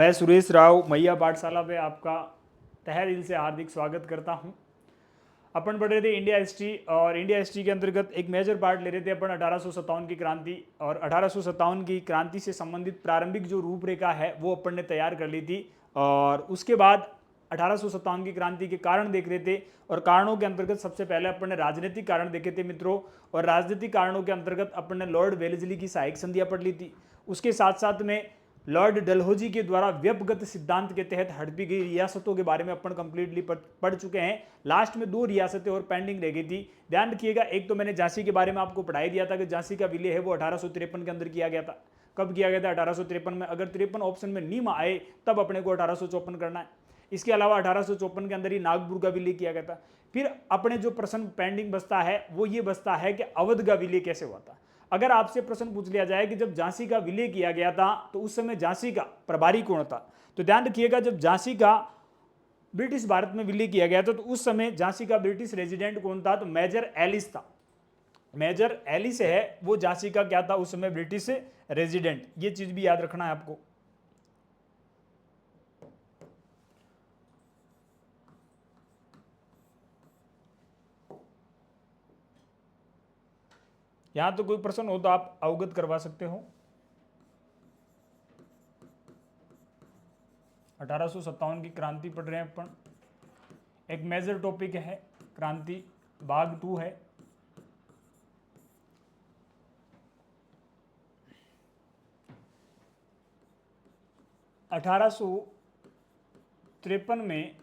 मैं सुरेश राव मैया पाठशाला में आपका तहे दिल से हार्दिक स्वागत करता हूं। अपन पढ़ रहे थे इंडिया हिस्ट्री और इंडिया हिस्ट्री के अंतर्गत एक मेजर पार्ट ले रहे थे अपन 1857 की क्रांति। और 1857 की क्रांति से संबंधित प्रारंभिक जो रूपरेखा है वो अपन ने तैयार कर ली थी। और उसके बाद 1857 की क्रांति के कारण देख रहे थे और कारणों के अंतर्गत सबसे पहले अपन ने राजनीतिक कारण देखे थे मित्रों। और राजनीतिक कारणों के अंतर्गत अपन ने लॉर्ड वेलेस्ली की सहायक संधियां पढ़ ली थी। उसके साथ साथ में लॉर्ड डलहौजी के द्वारा व्यपगत सिद्धांत के तहत हड़पी गई रियासतों के बारे में अपन कंप्लीटली पढ़ चुके हैं। लास्ट में 2 रियासतें और पेंडिंग रह गई थी। ध्यान रखिएगा, एक तो मैंने झांसी के बारे में आपको पढ़ाई दिया था कि झांसी का विलय है वो 1853 के अंदर किया गया था। कब किया गया था? 1853 में। अगर 53 ऑप्शन में नहीं आए तब अपने को 1854 करना है। इसके अलावा 1854 के अंदर ही नागपुर का विलय किया गया था। फिर अपने जो प्रश्न पेंडिंग बचता है वो ये बचता है कि अवध का विलय कैसे हुआ था। अगर आपसे प्रश्न पूछ लिया जाए कि जब झांसी का विलय किया गया था तो उस समय झांसी का प्रभारी कौन था, तो ध्यान रखिएगा, जब झांसी का ब्रिटिश भारत में विलय किया गया था तो उस समय झांसी का ब्रिटिश रेजिडेंट कौन था, तो मेजर एलिस था। मेजर एलिस है वो झांसी का क्या था उस समय, ब्रिटिश रेजिडेंट। ये चीज भी याद रखना है आपको। यहां तो कोई प्रश्न हो तो आप अवगत करवा सकते हो। 1857 की क्रांति पढ़ रहे हैं अपन। एक मेजर टॉपिक है क्रांति, भाग 2 है। अठारह सौ तिरपन में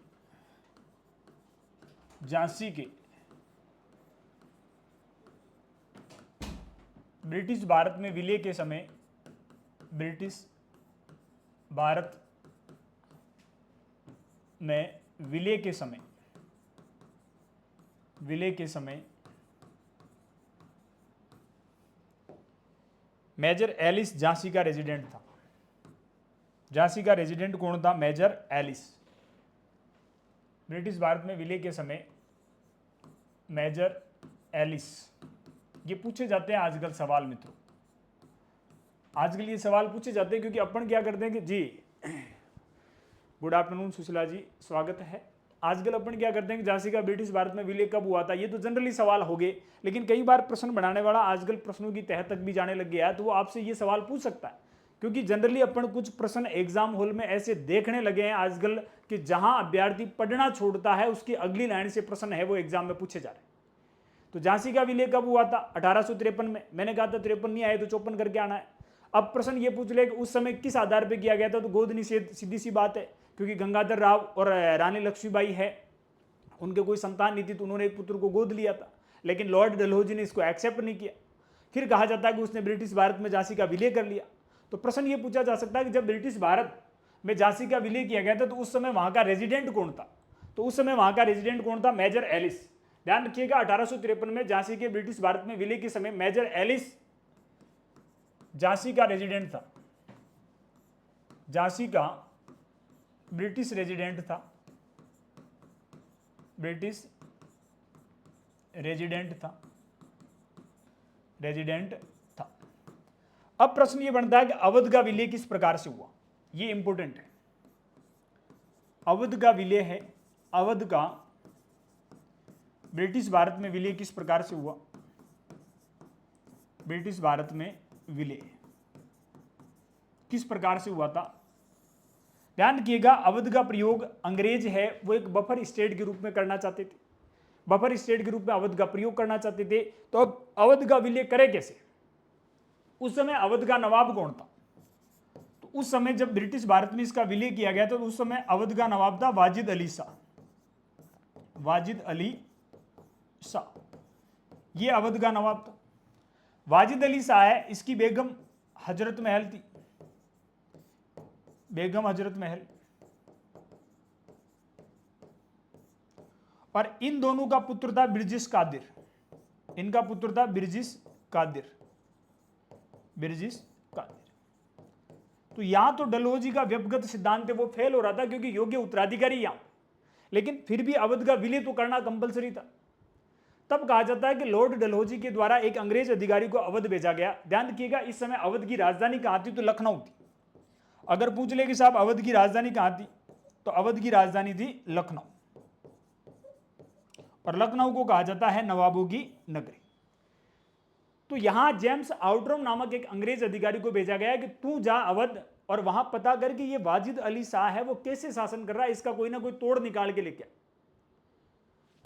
झांसी के ब्रिटिश भारत में विलय के समय, ब्रिटिश भारत में विलय के समय मेजर एलिस झांसी का रेजिडेंट था। झांसी का रेजिडेंट कौन था? Major Alice. ब्रिटिश भारत में विलय के समय मेजर एलिस। ये पूछे जाते हैं आजकल सवाल मित्रों, आजकल ये सवाल पूछे जाते हैं क्योंकि अपन क्या करते हैं कि जी गुड आफ्टरनून सुशीला जी, स्वागत है। आजकल अपन क्या करते हैं कि झांसी का ब्रिटिश भारत में विलय कब हुआ था, ये तो जनरली सवाल हो गए, लेकिन कई बार प्रश्न बनाने वाला आजकल प्रश्नों की तह तक भी जाने लग गया है तो वो आपसे ये सवाल पूछ सकता है। क्योंकि जनरली अपन कुछ प्रश्न एग्जाम हॉल में ऐसे देखने लगे हैं आजकल कि जहां अभ्यर्थी पढ़ना छोड़ता है उसकी अगली लाइन से प्रश्न है वो एग्जाम में पूछे जा रहे हैं। तो झांसी का विलय कब हुआ था? 1853 में। मैंने कहा था 53 नहीं आए तो 54 करके आना है। अब प्रश्न ये पूछ ले कि उस समय किस आधार पर किया गया था, तो गोद निषेध, सीधी सी बात है, क्योंकि गंगाधर राव और रानी लक्ष्मीबाई है, उनके कोई संतान नहीं थी तो उन्होंने एक पुत्र को गोद लिया था, लेकिन लॉर्ड डलहौजी ने इसको एक्सेप्ट नहीं किया। फिर कहा जाता है कि उसने ब्रिटिश भारत में झांसी का विलय कर लिया। तो प्रश्न ये पूछा जा सकता है कि जब ब्रिटिश भारत में झांसी का विलय किया गया था तो उस समय वहां का रेजिडेंट कौन था? तो उस समय वहां का रेजिडेंट कौन था? Major Ellis. ध्यान रखिएगा, 1853 में झांसी के ब्रिटिश भारत में विलय के समय मेजर एलिस झांसी का रेजिडेंट था। झांसी का ब्रिटिश रेजिडेंट था, ब्रिटिश रेजिडेंट था। अब प्रश्न ये बनता है कि अवध का विलय किस प्रकार से हुआ, ये इंपॉर्टेंट है। अवध का विलय है, अवध का ब्रिटिश भारत में विलय किस प्रकार से हुआ? ब्रिटिश भारत में विलय किस प्रकार से हुआ था? ध्यान रखिएगा, अवध का प्रयोग अंग्रेज है वो एक बफर स्टेट के रूप में करना चाहते थे, बफर स्टेट के रूप में अवध का प्रयोग करना चाहते थे। तो अब अवध का विलय करे कैसे? उस समय अवध का नवाब कौन था? तो उस समय जब ब्रिटिश भारत में इसका विलय किया गया था तो उस समय अवध का नवाब था वाजिद अली शाह। वाजिद अली शाह, ये अवध का नवाब था। वाजिद अली शाह है, इसकी बेगम हजरत महल थी, बेगम हजरत महल। और इन दोनों का पुत्र था बिरजिस कादिर। इनका पुत्र था बिरजिस कादिर, बिरजिस कादिर। तो यहां तो डलहौजी का व्यक्तिगत सिद्धांत है वो फेल हो रहा था क्योंकि योग्य उत्तराधिकारी यहां, लेकिन फिर भी अवध का विलय तो करना कंपलसरी था। तब कहा जाता है कि लॉर्ड डलहौजी के द्वारा एक अंग्रेज अधिकारी को अवध भेजा गया। ध्यान रखिएगा, इस समय अवध की राजधानी कहां थी? तो लखनऊ थी। अगर पूछ ले कि साहब अवध की राजधानी कहां थी, तो अवध की राजधानी थी लखनऊ, और लखनऊ को कहा जाता है नवाबों की नगरी। तो यहां जेम्स आउटरम नामक एक अंग्रेज अधिकारी को भेजा गया कि तू जा अवध और वहां पता कर कि ये वाजिद अली शाह है वो कैसे शासन कर रहा है, इसका कोई ना कोई तोड़ निकाल के लेके।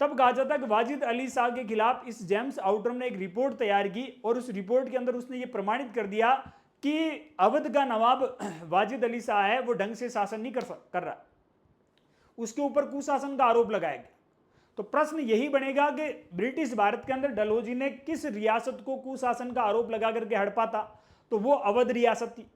तब कहा जाता है कि वाजिद अली शाह के खिलाफ इस जेम्स आउटरम ने एक रिपोर्ट तैयार की और उस रिपोर्ट के अंदर उसने ये प्रमाणित कर दिया कि अवध का नवाब वाजिद अली शाह है वो ढंग से शासन नहीं कर रहा, उसके ऊपर कुशासन का आरोप लगाया गया। तो प्रश्न यही बनेगा कि ब्रिटिश भारत के अंदर डलहौजी ने किस रियासत को कुशासन का आरोप लगा करके हड़पा था, तो वो अवध रियासत थी।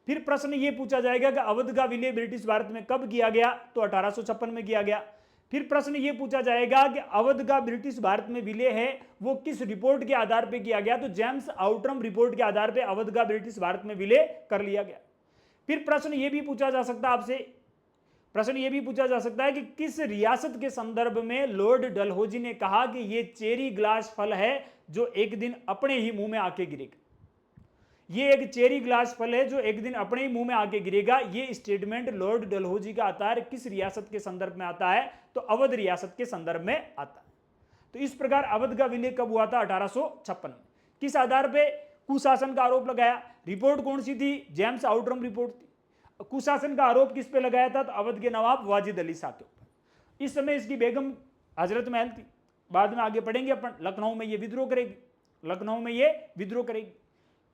फिर प्रश्न ये पूछा जाएगा कि अवध का विलय ब्रिटिश भारत में कब किया गया, तो 1856 में किया गया। फिर प्रश्न ये पूछा जाएगा कि अवध का ब्रिटिश भारत में विलय है वो किस रिपोर्ट के आधार पर किया गया, तो जेम्स आउटरम रिपोर्ट के आधार पर अवध का ब्रिटिश भारत में विलय कर लिया गया। फिर प्रश्न ये भी पूछा जा सकता है आपसे, प्रश्न यह भी पूछा जा सकता है कि किस रियासत के संदर्भ में लॉर्ड डलहौजी ने कहा कि यह चेरी ग्लास फल है जो एक दिन अपने ही मुंह में आके गिरेगा। यह एक चेरी ग्लास फल है जो एक दिन अपने ही मुंह में आके गिरेगा। यह स्टेटमेंट लॉर्ड डलहौजी का आता है किस रियासत के संदर्भ में आता है, तो अवध रियासत के संदर्भ में आता है। तो इस प्रकार अवध का विलय कब हुआ था, 1856 में। किस आधार पर कुशासन का आरोप लगाया, रिपोर्ट कौन सी थी, जेम्स आउटरम रिपोर्ट थी। कुशासन का आरोप किस पे लगाया था, तो अवध के नवाब वाजिद अली शाह के ऊपर। इस समय इसकी बेगम हजरत महल थी। बाद में आगे पढ़ेंगे अपन, लखनऊ में ये विद्रोह करेगी, लखनऊ में ये विद्रोह करेगी।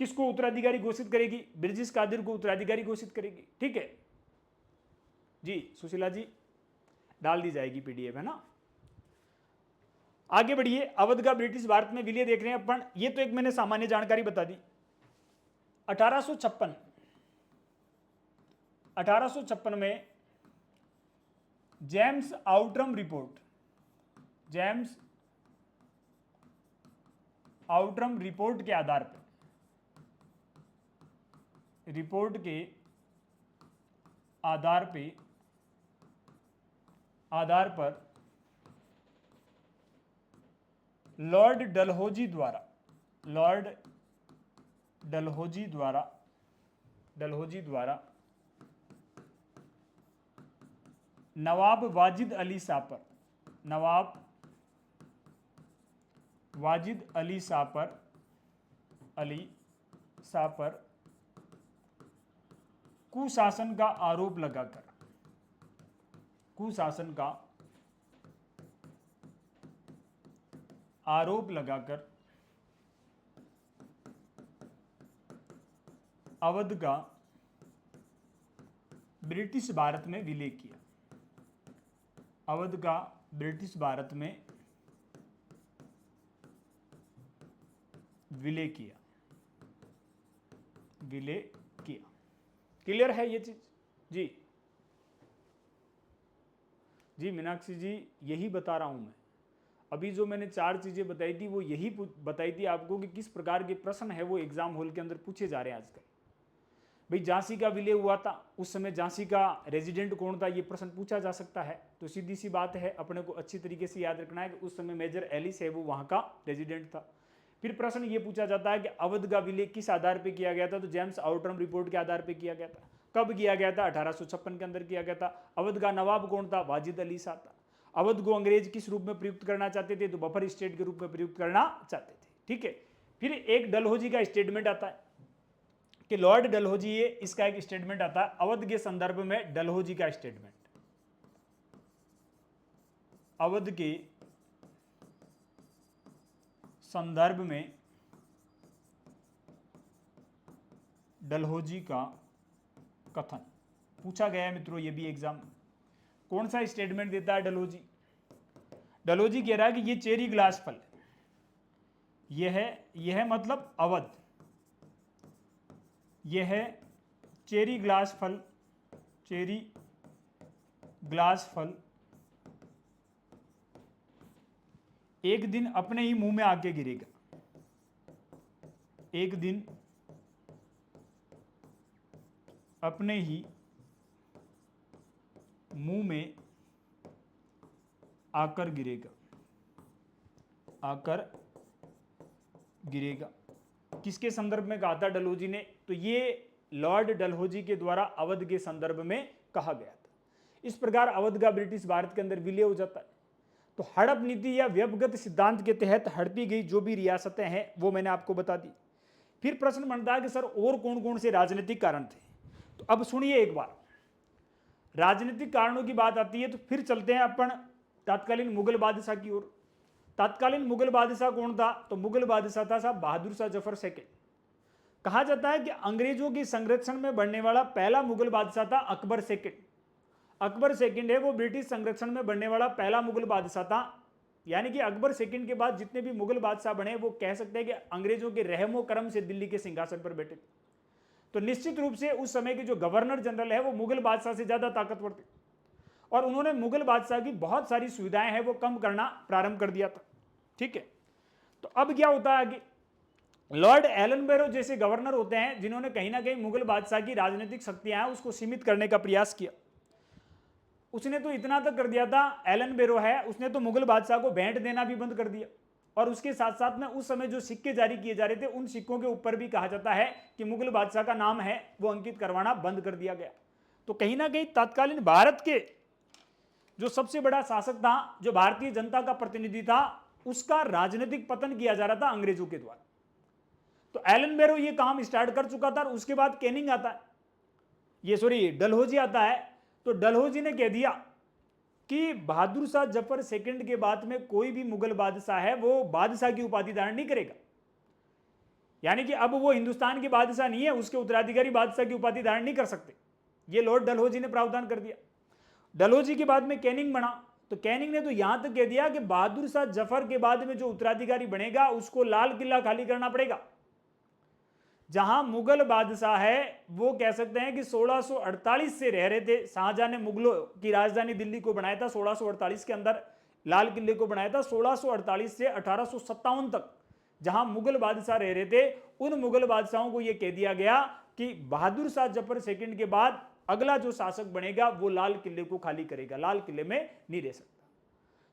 किसको उत्तराधिकारी घोषित करेगी, ब्रिजेश कादिर को उत्तराधिकारी घोषित करेगी। ठीक है जी, सुशीला जी डाल दी जाएगी पीडीएफ, है ना। आगे बढ़िए, अवध का ब्रिटिश भारत में विलय देख रहे हैं अपन। ये तो एक मैंने सामान्य जानकारी बता दी। 1856 में James Outram report, James Outram report के आधार पर, रिपोर्ट के आधार पर लॉर्ड डलहौजी द्वारा नवाब वाजिद अली शाह पर कुशासन का आरोप लगाकर, अवध का ब्रिटिश भारत में विलय किया। अवध का ब्रिटिश भारत में विलय किया। क्लियर है ये चीज जी? जी मीनाक्षी जी, यही बता रहा हूं मैं। अभी जो मैंने 4 चीजें बताई थी वो यही बताई थी आपको कि किस प्रकार के प्रश्न है वो एग्जाम हॉल के अंदर पूछे जा रहे हैं आजकल। भाई झांसी का विलय हुआ था, उस समय झांसी का रेजिडेंट कौन था, ये प्रश्न पूछा जा सकता है। तो सीधी सी बात है, अपने को अच्छी तरीके से याद रखना है कि उस समय मेजर एलिस है वो वहां का रेजिडेंट था। फिर प्रश्न ये पूछा जाता है कि अवध का विलय किस आधार पर किया गया था, तो जेम्स आउटरम रिपोर्ट के आधार पर किया गया था। कब किया गया था, 1856 के अंदर किया गया था। अवध का नवाब कौन था, वाजिद अली शाह था। अवध को अंग्रेज किस रूप में प्रयुक्त करना चाहते थे, तो बफर स्टेट के रूप में प्रयुक्त करना चाहते थे। ठीक है, फिर एक डलहौजी का स्टेटमेंट आता है कि लॉर्ड डलहौजी, ये इसका एक स्टेटमेंट आता है अवध के संदर्भ में। डलहौजी का स्टेटमेंट, अवध के संदर्भ में डलहौजी का कथन पूछा गया है मित्रों। ये भी एग्जाम, कौन सा स्टेटमेंट देता है डलहौजी? डलहौजी कह रहा है कि ये चेरी ग्लास फल, यह मतलब अवध, यह है चेरी ग्लास फल एक दिन अपने ही मुंह में आके गिरेगा। एक दिन अपने ही मुंह में आकर गिरेगा। किसके संदर्भ में कहा था डलहौजी ने? तो ये लॉर्ड डलहौजी के द्वारा अवध के संदर्भ में कहा गया था। इस प्रकार अवध का ब्रिटिश भारत के अंदर विलय हो जाता है। तो हड़प नीति या व्यवगत सिद्धांत के तहत हड़पी गई जो भी रियासतें हैं वो मैंने आपको बता दी। फिर प्रश्न बनता है कि सर और कौन कौन से राजनीतिक कारण थे। तो अब सुनिए एक बार, राजनीतिक कारणों की बात आती है तो फिर चलते हैं अपन तत्कालीन मुगल बादशाह की ओर। तत्कालीन मुगल बादशाह कौन था? तो मुगल बादशाह था साहब बहादुर शाह जफर सेकंड। कहा जाता है कि अंग्रेजों के संरक्षण में बढ़ने वाला पहला मुगल बादशाह था अकबर सेकंड। अकबर सेकंड है वो ब्रिटिश संरक्षण में बढ़ने वाला पहला मुगल बादशाह था। यानी कि अकबर सेकंड के बाद जितने भी मुगल बादशाह बने वो कह सकते हैं कि अंग्रेजों के रहमो करम से दिल्ली के सिंहासन पर बैठे। तो निश्चित रूप से उस समय के जो गवर्नर जनरल है वो मुगल बादशाह से ज्यादा ताकतवर थे और उन्होंने मुगल बादशाह की बहुत सारी सुविधाएं हैं वो कम करना प्रारंभ कर दिया था। ठीक है, तो अब क्या होता है आगे? लॉर्ड एलन बैरो जैसे गवर्नर होते हैं जिन्होंने कहीं ना कहीं मुगल बादशाह की राजनीतिक शक्तियां हैं उसको सीमित करने का प्रयास किया। उसने तो इतना तक कर दिया था, एलन बैरो है, उसने तो मुगल बादशाह को भेंट देना भी बंद कर दिया और उसके साथ साथ में उस समय जो सिक्के जारी किए जा रहे थे उन सिक्कों के ऊपर भी कहा जाता है कि मुगल बादशाह का नाम है वो अंकित करवाना बंद कर दिया गया। तो कहीं ना कहीं तत्कालीन भारत के जो सबसे बड़ा शासक था, जो भारतीय जनता का प्रतिनिधि था, उसका राजनीतिक पतन किया जा रहा था अंग्रेजों के द्वारा। तो एलन बैरो ये काम स्टार्ट कर चुका था और उसके बाद कैनिंग आता है, ये सॉरी डलहौजी आता है। तो डलहौजी ने कह दिया कि बहादुर शाह जफर सेकंड के बाद में कोई भी मुगल बादशाह है वो बादशाह की उपाधि धारण नहीं करेगा। यानी कि अब वो हिंदुस्तान के बादशाह नहीं है, उसके उत्तराधिकारी बादशाह की उपाधि धारण नहीं कर सकते। ये लॉर्ड डलहौजी ने प्रावधान कर दिया। डलहौजी के बाद में कैनिंग बना, तो कैनिंग ने तो यहां तक कह दिया कि बहादुर शाह जफर के बाद में जो उत्तराधिकारी बनेगा उसको लाल किला खाली करना पड़ेगा। जहां मुगल बादशाह है वो कह सकते हैं कि 1648 से रह रहे थे। शाहजहां ने मुगलों की राजधानी दिल्ली को बनाया था 1648 के अंदर, लाल किले को बनाया था 1648 से 1857 तक। जहां मुगल बादशाह रह रहे थे उन मुगल बादशाहों को यह कह दिया गया कि बहादुर शाह जफर सेकंड के बाद अगला जो शासक बनेगा वो लाल किले को खाली करेगा, लाल किले में नहीं रह सकता।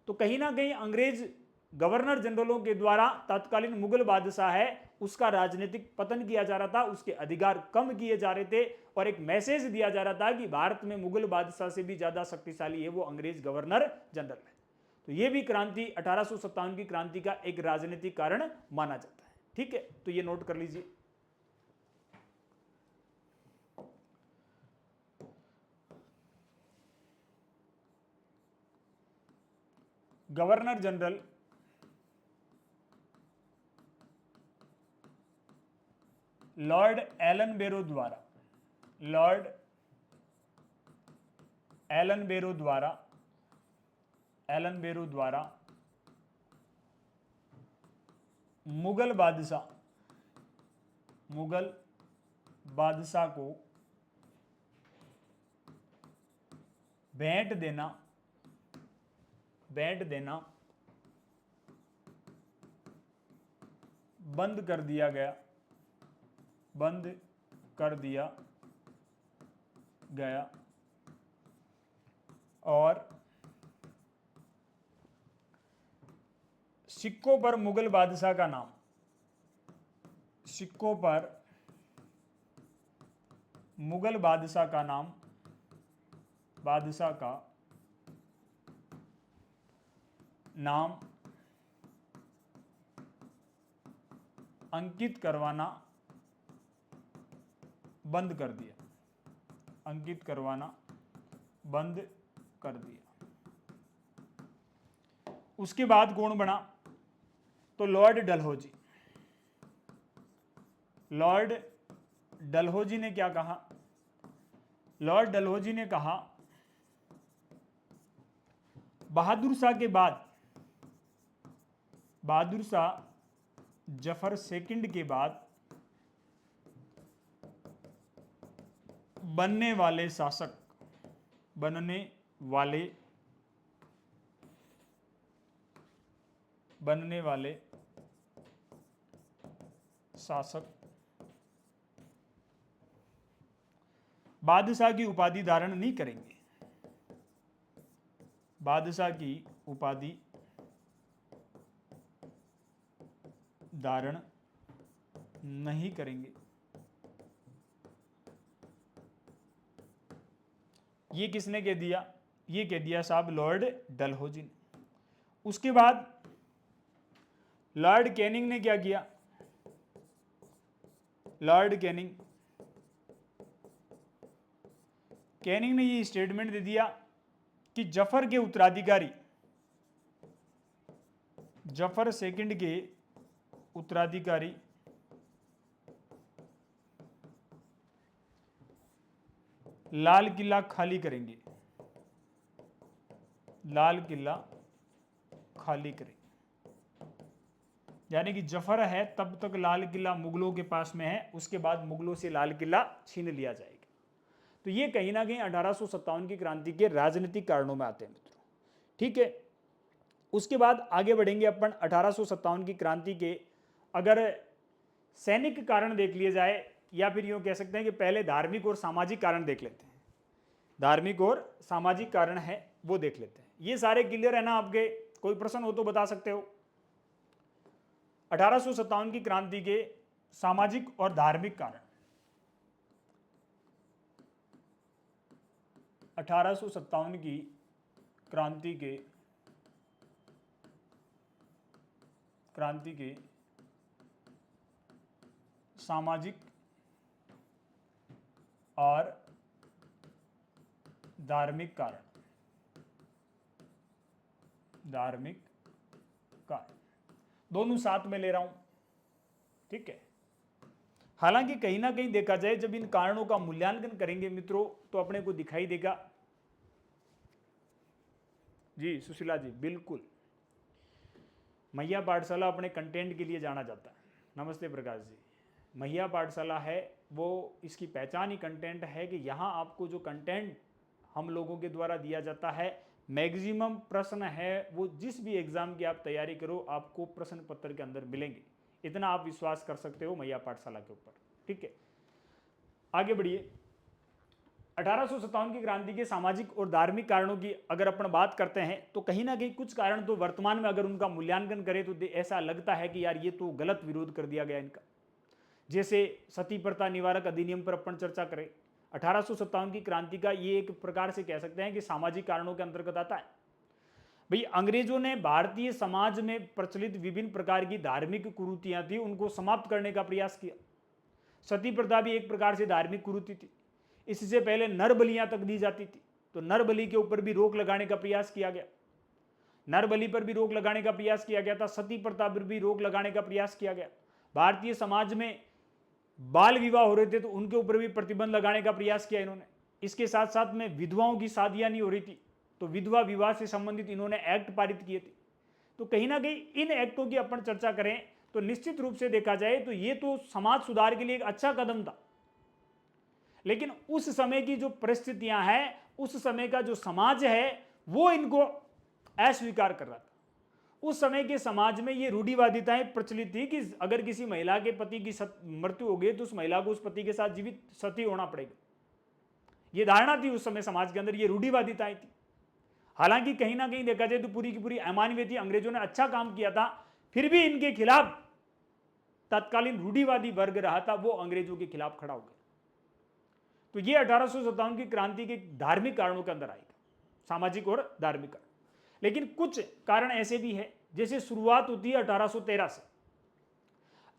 तो कहीं ना कहीं अंग्रेज गवर्नर जनरलों के द्वारा तत्कालीन मुगल बादशाह है उसका राजनीतिक पतन किया जा रहा था, उसके अधिकार कम किए जा रहे थे और एक मैसेज दिया जा रहा था कि भारत में मुगल बादशाह से भी ज्यादा शक्तिशाली है वो अंग्रेज गवर्नर जनरल है। तो यह भी क्रांति 1857 की क्रांति का एक राजनीतिक कारण माना जाता है। ठीक है, तो ये नोट कर लीजिए। गवर्नर जनरल लॉर्ड एलन बैरो द्वारा, लॉर्ड एलन बैरो द्वारा, एलन बैरो द्वारा मुगल बादशाह को भेंट देना बंद कर दिया गया और सिक्कों पर मुगल बादशाह का नाम, सिक्कों पर मुगल बादशाह का नाम, बादशाह का नाम अंकित करवाना बंद कर दिया, अंकित करवाना बंद कर दिया। उसके बाद कौन बना? तो लॉर्ड डलहौजी। लॉर्ड डलहौजी ने क्या कहा? लॉर्ड डलहौजी ने कहा बहादुर शाह के बाद, बहादुर शाह जफर सेकंड के बाद बनने वाले शासक, बनने वाले शासक बादशाह की उपाधि धारण नहीं करेंगे, बादशाह की उपाधि धारण नहीं करेंगे। ये किसने कह दिया? ये कह दिया साहब लॉर्ड डलहौजी ने। उसके बाद लॉर्ड कैनिंग ने क्या किया? लॉर्ड कैनिंग ने ये स्टेटमेंट दे दिया कि जफर के उत्तराधिकारी, जफर सेकंड के उत्तराधिकारी लाल किला खाली करेंगे, लाल किला खाली करेंगे। यानी कि जफर है तब तक लाल किला मुगलों के पास में है, उसके बाद मुगलों से लाल किला छीन लिया जाएगा। तो ये कहीं ना कहीं 1857 की क्रांति के राजनीतिक कारणों में आते हैं मित्रों, ठीक है। उसके बाद आगे बढ़ेंगे अपन 1857 की क्रांति के अगर सैनिक कारण देख लिए जाए, या फिर यूं कह सकते हैं कि पहले धार्मिक और सामाजिक कारण देख लेते हैं। धार्मिक और सामाजिक कारण है वो देख लेते हैं। ये सारे क्लियर है ना आपके? कोई प्रश्न हो तो बता सकते हो। 1857 की क्रांति के सामाजिक और धार्मिक कारण। 1857 की क्रांति के सामाजिक और धार्मिक कारण, दोनों साथ में ले रहा हूं, ठीक है। हालांकि कहीं ना कहीं देखा जाए जब इन कारणों का मूल्यांकन करेंगे मित्रों तो अपने को दिखाई देगा। जी सुशीला जी बिल्कुल, मैया पाठशाला अपने कंटेंट के लिए जाना जाता है। नमस्ते प्रकाश जी। मैया पाठशाला है वो, इसकी पहचान ही कंटेंट है कि यहाँ आपको जो कंटेंट हम लोगों के द्वारा दिया जाता है, मैक्सिमम प्रश्न है वो जिस भी एग्जाम की आप तैयारी करो आपको प्रश्न पत्र के अंदर मिलेंगे। इतना आप विश्वास कर सकते हो मैया पाठशाला के ऊपर, ठीक है। आगे बढ़िए। 1857 की क्रांति के सामाजिक और धार्मिक कारणों की अगर अपन बात करते हैं तो कहीं ना कहीं कुछ कारण तो वर्तमान में अगर उनका मूल्यांकन करें तो ऐसा लगता है कि यार ये तो गलत विरोध कर दिया गया इनका। जैसे सती प्रथा निवारक अधिनियम पर अपन चर्चा करें, 1857 की क्रांति का ये एक प्रकार से कह सकते हैं कि सामाजिक कारणों के अंतर्गत आता है। भाई अंग्रेजों ने भारतीय समाज में प्रचलित विभिन्न प्रकार की धार्मिक कुरीतियां थी उनको समाप्त करने का प्रयास किया। सती प्रथा भी एक प्रकार से धार्मिक कुरीति थी। इससे पहले नर बलियां तक दी जाती थी, तो नर बलि के ऊपर भी रोक लगाने का प्रयास किया गया। नर बलि पर भी रोक लगाने का प्रयास किया गया था, सती प्रथा पर भी रोक लगाने का प्रयास किया गया। भारतीय समाज में बाल विवाह हो रहे थे तो उनके ऊपर भी प्रतिबंध लगाने का प्रयास किया इन्होंने। इसके साथ साथ में विधवाओं की शादियां नहीं हो रही थी तो विधवा विवाह से संबंधित इन्होंने एक्ट पारित किए थे। तो कहीं ना कहीं इन एक्टों की अपन चर्चा करें तो निश्चित रूप से देखा जाए तो ये तो समाज सुधार के लिए एक अच्छा कदम था, लेकिन उस समय की जो परिस्थितियां हैं, उस समय का जो समाज है वो इनको अस्वीकार कर रहा था। उस समय के समाज में ये रूढ़िवादिताएं प्रचलित थी कि अगर किसी महिला के पति की मृत्यु हो गई तो उस महिला को उस पति के साथ जीवित सती होना पड़ेगा। ये धारणा थी उस समय समाज के अंदर, ये रूढ़िवादिताएं थी। हालांकि कहीं ना कहीं देखा जाए तो पूरी की पूरी अमानवीय थी, अंग्रेजों ने अच्छा काम किया था, फिर भी इनके खिलाफ तत्कालीन रूढ़िवादी वर्ग रहा था वो अंग्रेजों के खिलाफ खड़ा हो गया। तो ये 1857 की क्रांति के धार्मिक कारणों के अंदर आएगा, सामाजिक और धार्मिक कारण। लेकिन कुछ कारण ऐसे भी है, जैसे शुरुआत होती है 1813 से।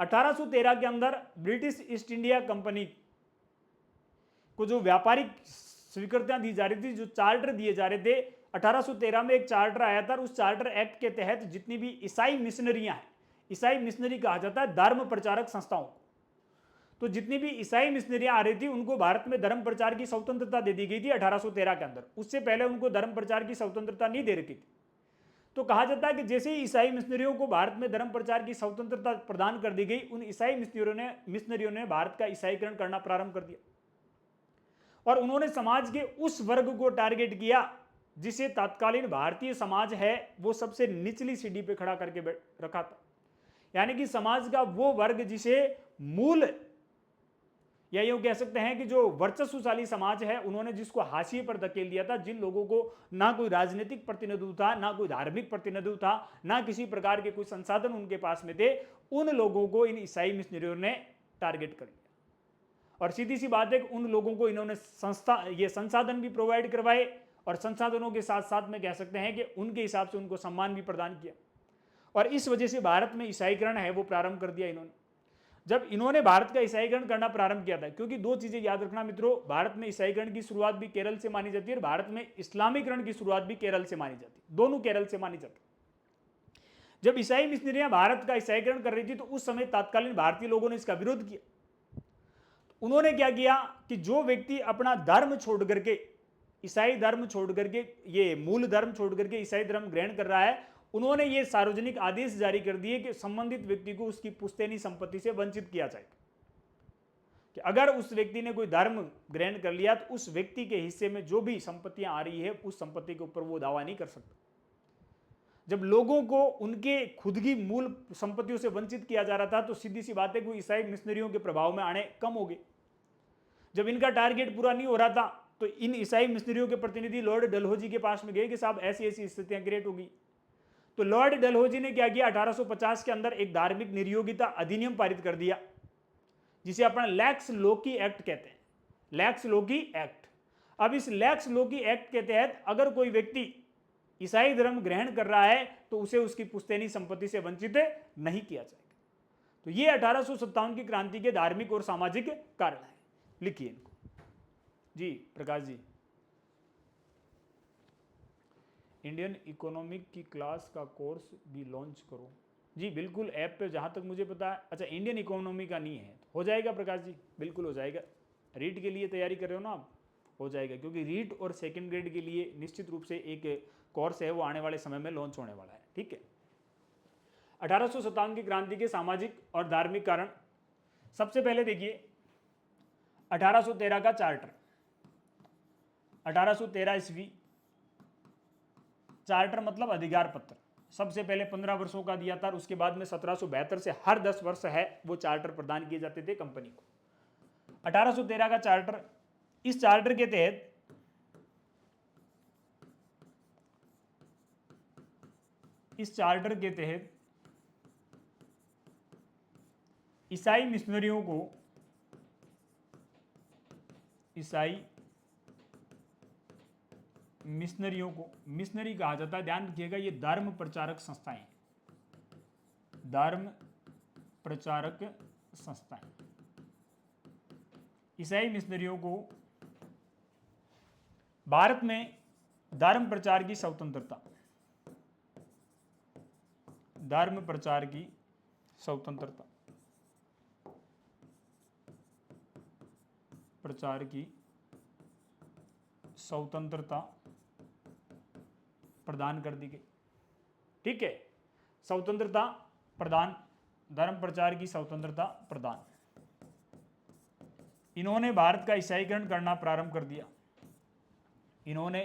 1813 के अंदर ब्रिटिश ईस्ट इंडिया कंपनी को जो व्यापारिक स्वीकृतियां दी जा रही थी, जो चार्टर दिए जा रहे थे, 1813 में एक चार्टर आया था। उस चार्टर एक्ट के तहत जितनी भी ईसाई मिशनरियां हैं, ईसाई मिशनरी कहा जाता है धर्म प्रचारक संस्थाओं, तो जितनी भी ईसाई मिशनरियां आ रही थी उनको भारत में धर्म प्रचार की स्वतंत्रता दे दी गई थी 1813 के अंदर। उससे पहले उनको धर्म प्रचार की स्वतंत्रता नहीं दे रखी थी। तो कहा जाता है कि जैसे ही ईसाई मिशनरियों को भारत में धर्म प्रचार की स्वतंत्रता प्रदान कर दी गई, उन ईसाई मिशनरियों ने भारत का ईसाईकरण करना प्रारंभ कर दिया और उन्होंने समाज के उस वर्ग को टारगेट किया जिसे तत्कालीन भारतीय समाज है वो सबसे निचली सीढ़ी पे खड़ा करके रखा था। यानी कि समाज का वो वर्ग जिसे मूल, या यूं कह सकते हैं कि जो वर्चस्वशाली समाज है, उन्होंने जिसको हाशिए पर धकेल दिया था, जिन लोगों को ना कोई राजनीतिक प्रतिनिधित्व था, ना कोई धार्मिक प्रतिनिधित्व था, ना किसी प्रकार के कोई संसाधन उनके पास में थे, उन लोगों को इन ईसाई मिशनरियों ने टारगेट कर लिया और सीधी सी बात है कि उन लोगों को इन्होंने ये संसाधन भी प्रोवाइड करवाए और संसाधनों के साथ साथ में कह सकते हैं कि उनके हिसाब से उनको सम्मान भी प्रदान किया। और इस वजह से भारत में ईसाईकरण है वो प्रारंभ कर दिया इन्होंने। जब इन्होंने भारत का ईसाईकरण करना प्रारंभ किया था, क्योंकि दो चीजें याद रखना मित्रों, भारत में ईसाईकरण की शुरुआत भी केरल से मानी जाती है और भारत में इस्लामीकरण की शुरुआत भी केरल से मानी जाती है, दोनों केरल से मानी जाती है। जब ईसाई मिशनरियां भारत का ईसाईकरण कर रही थी तो उस समय तत्कालीन भारतीय लोगों ने इसका विरोध किया। उन्होंने क्या किया कि जो व्यक्ति अपना धर्म छोड़ करके, ईसाई धर्म छोड़ करके, ये मूल धर्म छोड़ करके ईसाई धर्म ग्रहण कर रहा है, उन्होंने ये सार्वजनिक आदेश जारी कर दिए कि संबंधित व्यक्ति को उसकी पुश्तैनी संपत्ति से वंचित किया जाएगा, कि अगर उस व्यक्ति ने कोई धर्म ग्रहण कर लिया तो उस व्यक्ति के हिस्से में जो भी संपत्तियां आ रही है उस संपत्ति के ऊपर वो दावा नहीं कर सकता। जब लोगों को उनके खुद की मूल संपत्तियों से वंचित किया जा रहा था तो सीधी सी बात है कि ईसाई मिशनरियों के प्रभाव में आने कम हो गए। जब इनका टारगेट पूरा नहीं हो रहा था तो इन ईसाई मिशनरियों के प्रतिनिधि लॉर्ड डलहौजी के पास में गए कि साहब ऐसी ऐसी स्थितियां क्रिएट होगी। तो लॉर्ड डलहौजी ने क्या किया, 1850 के अंदर एक धार्मिक निर्योग्यता अधिनियम पारित कर दिया, जिसे अपना लैक्स लोकी एक्ट कहते हैं, लैक्स लोकी एक्ट। अब इस लैक्स लोकी एक्ट के तहत अगर कोई व्यक्ति ईसाई धर्म ग्रहण कर रहा है तो उसे उसकी पुश्तैनी संपत्ति से वंचित नहीं किया जाएगा। तो ये 1857 की क्रांति के धार्मिक और सामाजिक कारण है। लिखिए इनको। जी प्रकाश जी, इंडियन इकोनॉमिक की क्लास का कोर्स भी लॉन्च करो। जी बिल्कुल, ऐप पे जहाँ तक मुझे पता है। अच्छा, इंडियन इकोनॉमी का नहीं है, हो जाएगा प्रकाश जी, बिल्कुल हो जाएगा। रीट के लिए तैयारी कर रहे हो ना आप, हो जाएगा, क्योंकि रीट और सेकंड ग्रेड के लिए निश्चित रूप से एक कोर्स है वो आने वाले समय में लॉन्च होने वाला है। ठीक है, 1857 की क्रांति के सामाजिक और धार्मिक कारण। सबसे पहले देखिए 1813 का चार्टर, 1813 ईस्वी, चार्टर मतलब अधिकार पत्र। सबसे पहले 15 वर्षों का दिया था, उसके बाद में 1772 से हर 10 वर्ष है वो चार्टर प्रदान किए जाते थे कंपनी को। 1813 का चार्टर, इस चार्टर के तहत ईसाई मिशनरियों को, मिशनरी कहा जाता है। ध्यान रखिएगा, ये धर्म प्रचारक संस्थाएं, धर्म प्रचारक संस्थाएं। ईसाई मिशनरियों को भारत में धर्म प्रचार की स्वतंत्रता, धर्म प्रचार की स्वतंत्रता, प्रचार की स्वतंत्रता प्रदान कर दी गई। ठीक है, स्वतंत्रता प्रदान, धर्म प्रचार की स्वतंत्रता प्रदान। इन्होंने भारत का ईसाईकरण करना प्रारंभ कर दिया। इन्होंने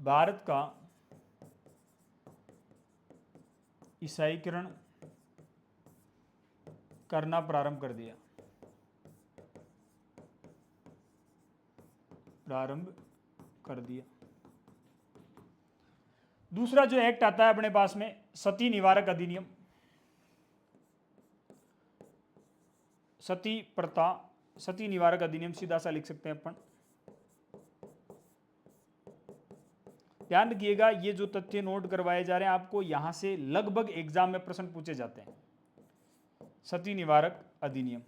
भारत का ईसाईकरण करना प्रारंभ कर दिया, प्रारंभ कर दिया। दूसरा जो एक्ट आता है अपने पास में, सती निवारक अधिनियम, सती प्रथा, सती निवारक अधिनियम सीधा सा लिख सकते हैं अपन। ध्यान रखिएगा, ये जो तथ्य नोट करवाए जा रहे हैं आपको, यहां से लगभग एग्जाम में प्रश्न पूछे जाते हैं। सती निवारक अधिनियम,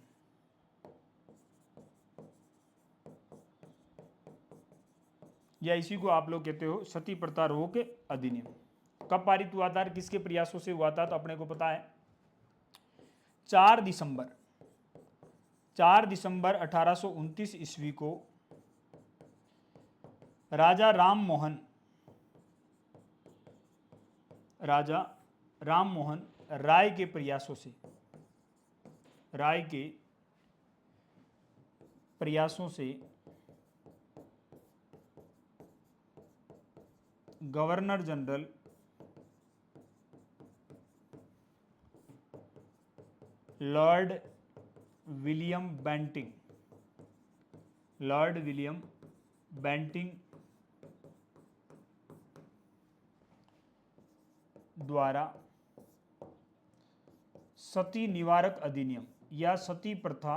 या इसी को आप लोग कहते हो सती प्रथा रोक अधिनियम। कब पारित हुआ था, किसके प्रयासों से हुआ था, तो अपने को पता है 4 दिसंबर 1829 ईस्वी को राजा राम मोहन राय के प्रयासों से governor general lord William Bentinck द्वारा सती निवारक अधिनियम या सती प्रथा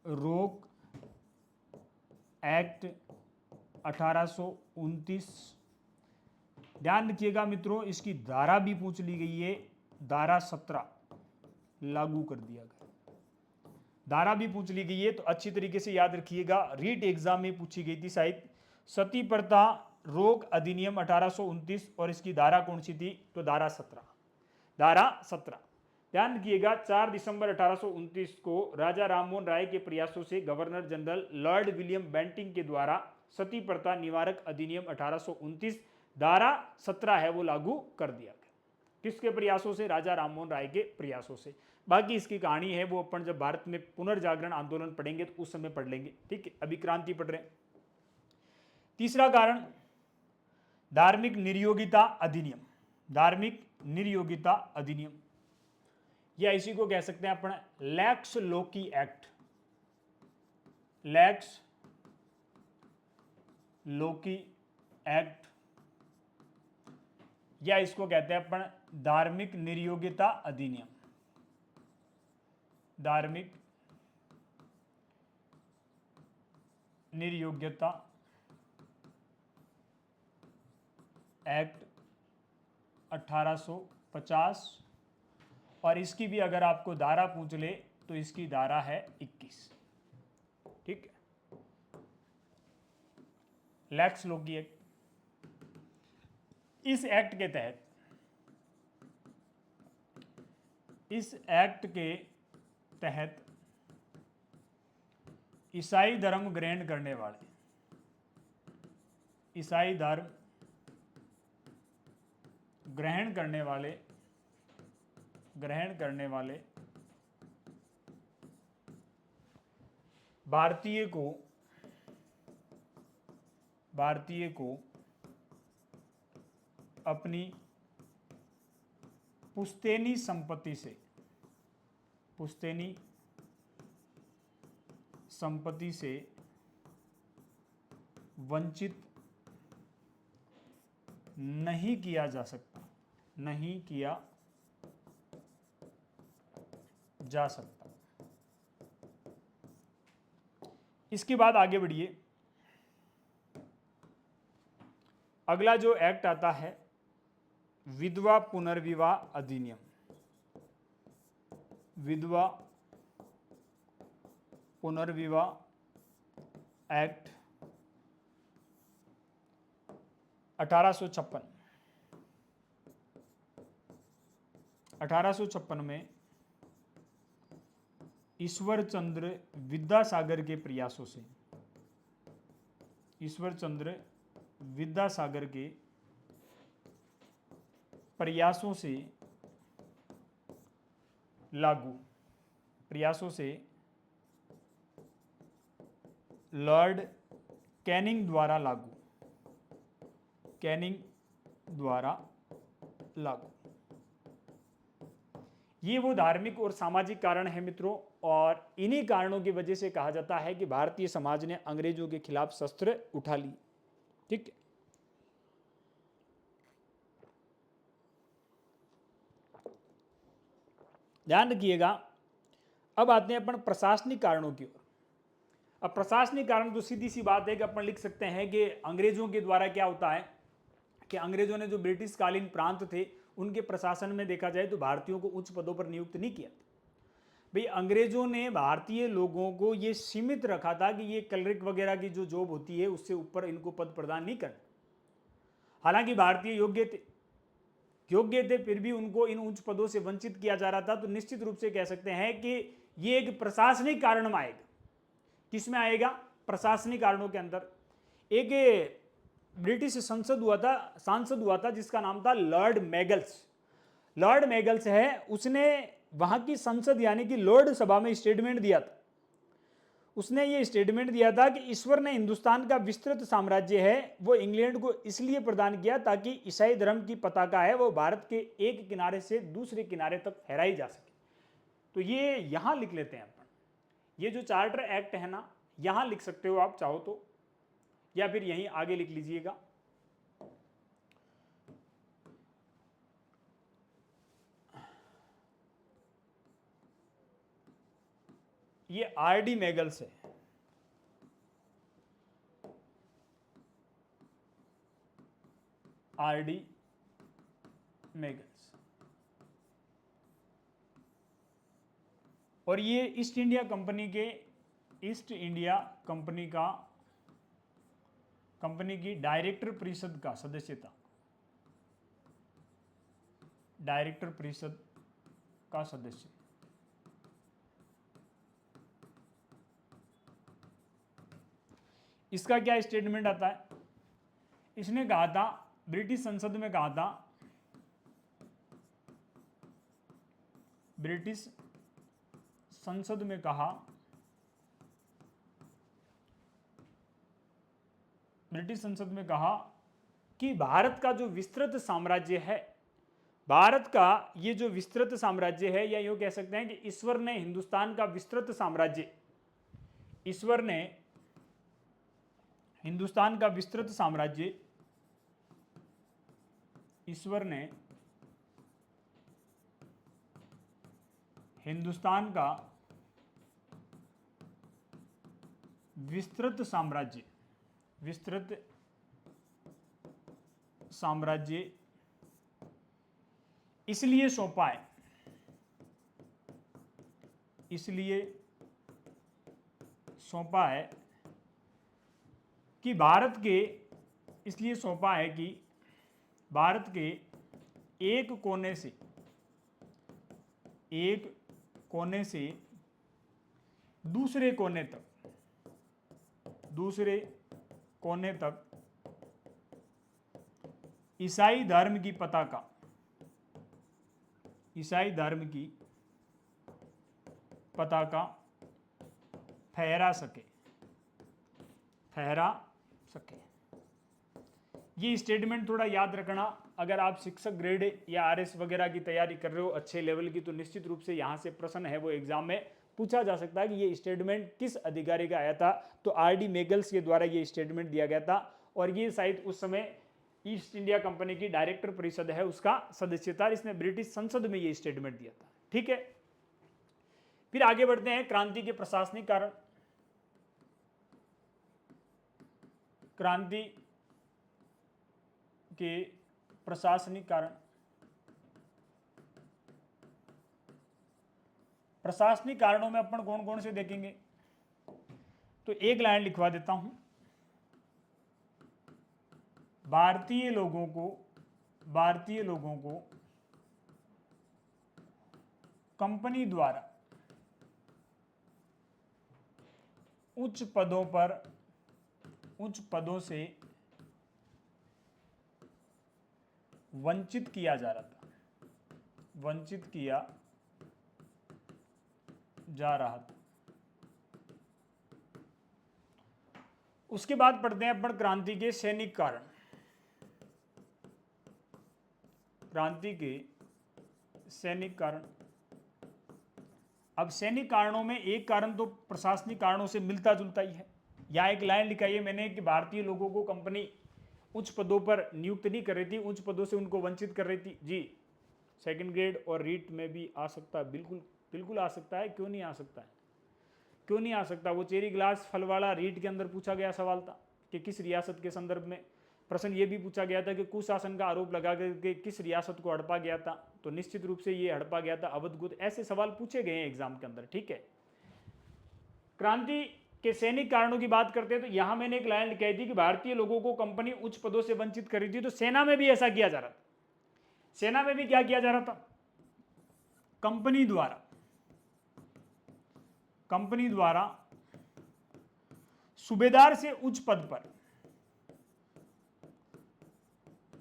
रोक एक्ट 1829। ध्यान रखिएगा मित्रों, इसकी धारा भी पूछ ली गई है, धारा 17 लागू कर दिया गया। धारा भी पूछ ली गई है तो अच्छी तरीके से याद रखिएगा, रीट एग्जाम में पूछी गई थी शायद। सती प्रथा रोक अधिनियम 1829 और इसकी धारा कौन सी थी, तो धारा 17। धारा 17 ध्यान रखिएगा, 4 दिसंबर 1829 को राजा राममोहन राय के प्रयासों से governor general lord William Bentinck के द्वारा सती प्रथा निवारक अधिनियम 1829 धारा 17 है वो लागू कर दिया गया। किसके प्रयासों से, राजा राममोहन राय के प्रयासों से। बाकी इसकी कहानी है वो अपन जब भारत में पुनर्जागरण आंदोलन पढ़ेंगे तो उस समय पढ़ लेंगे, ठीक है, अभी क्रांति पढ़ रहे हैं। तीसरा कारण धार्मिक निर्योगिता अधिनियम। धार्मिक निर्योगिता अधिनियम या इसी को कह सकते हैं अपन लैक्स लोकी एक्ट। लैक्स लोकी एक्ट या इसको कहते हैं अपन धार्मिक निर्योग्यता अधिनियम। धार्मिक निर्योग्यता एक्ट 1850 और इसकी भी अगर आपको धारा पूछ ले तो इसकी धारा है 21, ठीक है, लैक्स लोकी एक्ट। इस एक्ट के तहत, इस एक्ट के तहत ईसाई धर्म ग्रहण करने वाले, ईसाई धर्म ग्रहण करने वाले भारतीय को अपनी पुश्तैनी संपत्ति से वंचित नहीं किया जा सकता, नहीं किया जा सकता। इसके बाद आगे बढ़िए, अगला जो एक्ट आता है विधवा पुनर्विवाह अधिनियम। विधवा पुनर्विवाह एक्ट 1856। 1856 में ईश्वर चंद्र विद्यासागर के प्रयासों से, ईश्वर चंद्र विद्यासागर के प्रयासों से लागू, प्रयासों से लॉर्ड कैनिंग द्वारा लागू, कैनिंग द्वारा लागू। ये वो धार्मिक और सामाजिक कारण है मित्रों, और इन्हीं कारणों की वजह से कहा जाता है कि भारतीय समाज ने अंग्रेजों के खिलाफ शस्त्र उठा ली, ठीक है। ध्यान रखिएगा, अब आते हैं अपन प्रशासनिक कारणों की ओर। अब प्रशासनिक कारण तो सीधी सी बात है कि अपन लिख सकते हैं कि अंग्रेजों के द्वारा क्या होता है कि अंग्रेजों ने जो ब्रिटिश कालीन प्रांत थे उनके प्रशासन में देखा जाए तो भारतीयों को उच्च पदों पर नियुक्त नहीं किया था। भाई अंग्रेजों ने भारतीय लोगों को ये सीमित रखा था कि ये क्लर्क वगैरह की जो जॉब होती है उससे ऊपर इनको पद प्रदान नहीं करना। हालांकि भारतीय योग्य थे फिर भी उनको इन उच्च पदों से वंचित किया जा रहा था। तो निश्चित रूप से कह सकते हैं कि ये एक प्रशासनिक कारण में आएगा। किसमें आएगा? प्रशासनिक कारणों के अंदर। एक ब्रिटिश सांसद हुआ था जिसका नाम था लॉर्ड मैगल्स। लॉर्ड मैगल्स है, उसने वहां की संसद यानी कि लॉर्ड सभा में स्टेटमेंट दिया था। उसने ये स्टेटमेंट दिया था कि ईश्वर ने हिंदुस्तान का विस्तृत साम्राज्य है वो इंग्लैंड को इसलिए प्रदान किया ताकि ईसाई धर्म की पताका है वो भारत के एक किनारे से दूसरे किनारे तक फहराई जा सके। तो ये यहां लिख लेते हैं अपन। ये जो चार्टर एक्ट है ना, यहां लिख सकते हो आप चाहो तो, या फिर यहीं आगे लिख लीजिएगा। ये आरडी मैगल्स है। आरडी मैगल्स, और ये ईस्ट इंडिया कंपनी की डायरेक्टर परिषद का सदस्य था। डायरेक्टर परिषद का सदस्य। इसका क्या स्टेटमेंट आता है? इसने कहा था, ब्रिटिश संसद में कहा था, ब्रिटिश संसद में कहा, ब्रिटिश संसद में कहा कि भारत का जो विस्तृत साम्राज्य है, भारत का ये जो विस्तृत साम्राज्य है, या यूं कह सकते हैं कि ईश्वर ने हिंदुस्तान का विस्तृत साम्राज्य, ईश्वर ने हिंदुस्तान का विस्तृत साम्राज्य, ईश्वर ने हिंदुस्तान का विस्तृत साम्राज्य इसलिए सौंपा है, इसलिए सौंपा है कि भारत के, इसलिए सौंपा है कि भारत के एक कोने से दूसरे कोने तक ईसाई धर्म की पताका फहरा सके। ये स्टेटमेंट थोड़ा याद रखना, अगर आप शिक्षक ग्रेड या आरएस वगैरह की तैयारी कर रहे हो अच्छे लेवल की, तो निश्चित रूप से यहाँ से प्रश्न है वो एग्जाम में पूछा जा सकता है कि ये स्टेटमेंट किस अधिकारी का आया था। तो आरडी मैगल्स के द्वारा ये स्टेटमेंट दिया गया था, और ये शायद उस समय ईस्ट इंडिया कंपनी की डायरेक्टर परिषद है उसका सदस्य था, इसने ब्रिटिश संसद में ये स्टेटमेंट दिया था। ठीक है, फिर आगे बढ़ते हैं। क्रांति के प्रशासनिक कारण। क्रांति के प्रशासनिक कारण। प्रशासनिक कारणों में अपन कौन कौन से देखेंगे, तो एक लाइन लिखवा देता हूं। भारतीय लोगों को कंपनी द्वारा उच्च पदों से वंचित किया जा रहा था। उसके बाद पढ़ते हैं अपन क्रांति के सैनिक कारण। क्रांति के सैनिक कारण। अब सैनिक कारणों में एक कारण तो प्रशासनिक कारणों से मिलता जुलता ही है। यहां एक लाइन लिखाई है मैंने कि भारतीय लोगों को कंपनी उच्च पदों पर नियुक्त नहीं कर रही थी, उच्च पदों से उनको वंचित कर रही थी। जी, सेकंड ग्रेड और रीट में भी आ सकता है, बिल्कुल आ सकता है। क्यों नहीं आ सकता है? क्यों नहीं आ सकता? वो चेरी ग्लास फल वाला रीट के अंदर पूछा गया सवाल था कि किस रियासत के संदर्भ में। प्रश्न ये भी पूछा गया था कि कुशासन का आरोप लगा करके किस रियासत को हड़पा गया था, तो निश्चित रूप से ये हड़पा गया था अवध गुट। ऐसे सवाल पूछे गए हैं एग्जाम के अंदर। ठीक है, क्रांति के सैनिक कारणों की बात करते हैं तो यहां मैंने एक लाइन लिखाई थी कि भारतीय लोगों को कंपनी उच्च पदों से वंचित कर रही थी। तो सेना में भी ऐसा किया जा रहा था। सेना में भी क्या किया जा रहा था? कंपनी द्वारा सूबेदार से उच्च पद पर,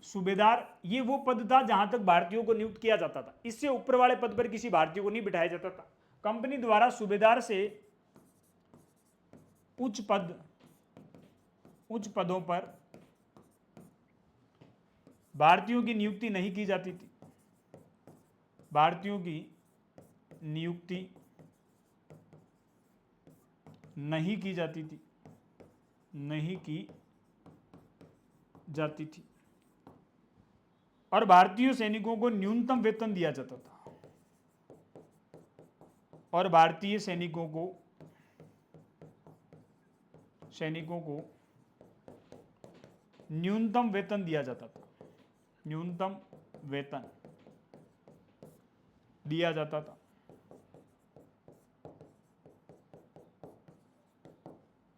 सूबेदार ये वो पद था जहां तक भारतीयों को नियुक्त किया जाता था, इससे ऊपर वाले पद पर किसी भारतीय को नहीं बिठाया जाता था। कंपनी द्वारा सूबेदार से उच्च पदों पर भारतीयों की नियुक्ति नहीं की जाती थी। भारतीयों की नियुक्ति नहीं की जाती थी और भारतीय सैनिकों को न्यूनतम वेतन दिया जाता था। और भारतीय सैनिकों को सैनिकों को न्यूनतम वेतन दिया जाता था, न्यूनतम वेतन दिया जाता था।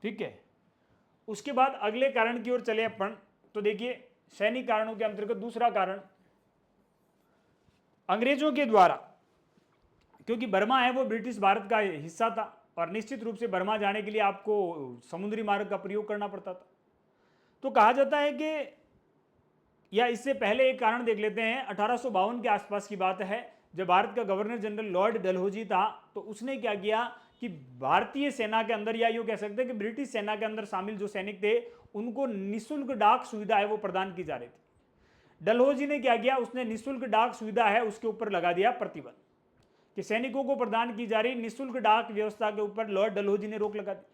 ठीक है, उसके बाद अगले कारण की ओर चले अपन, तो देखिए सैनिक कारणों के अंतर्गत दूसरा कारण, अंग्रेजों के द्वारा, क्योंकि बर्मा है वो ब्रिटिश भारत का हिस्सा था और निश्चित रूप से बर्मा जाने के लिए आपको समुद्री मार्ग का प्रयोग करना पड़ता था। तो कहा जाता है कि, या इससे पहले एक कारण देख लेते हैं, 1852 के आसपास की बात है, जब भारत का गवर्नर जनरल लॉर्ड डलहौजी था, तो उसने क्या किया कि भारतीय सेना के अंदर, या यूं कह सकते हैं कि ब्रिटिश सेना के अंदर शामिल जो सैनिक थे उनको निःशुल्क डाक सुविधा है वो प्रदान की जा रही थी। डलहौजी ने क्या किया, उसने निःशुल्क डाक सुविधा है उसके ऊपर लगा दिया प्रतिबंध, कि सैनिकों को प्रदान की जा रही निःशुल्क डाक व्यवस्था के ऊपर लॉर्ड डलहौजी ने रोक लगा दी।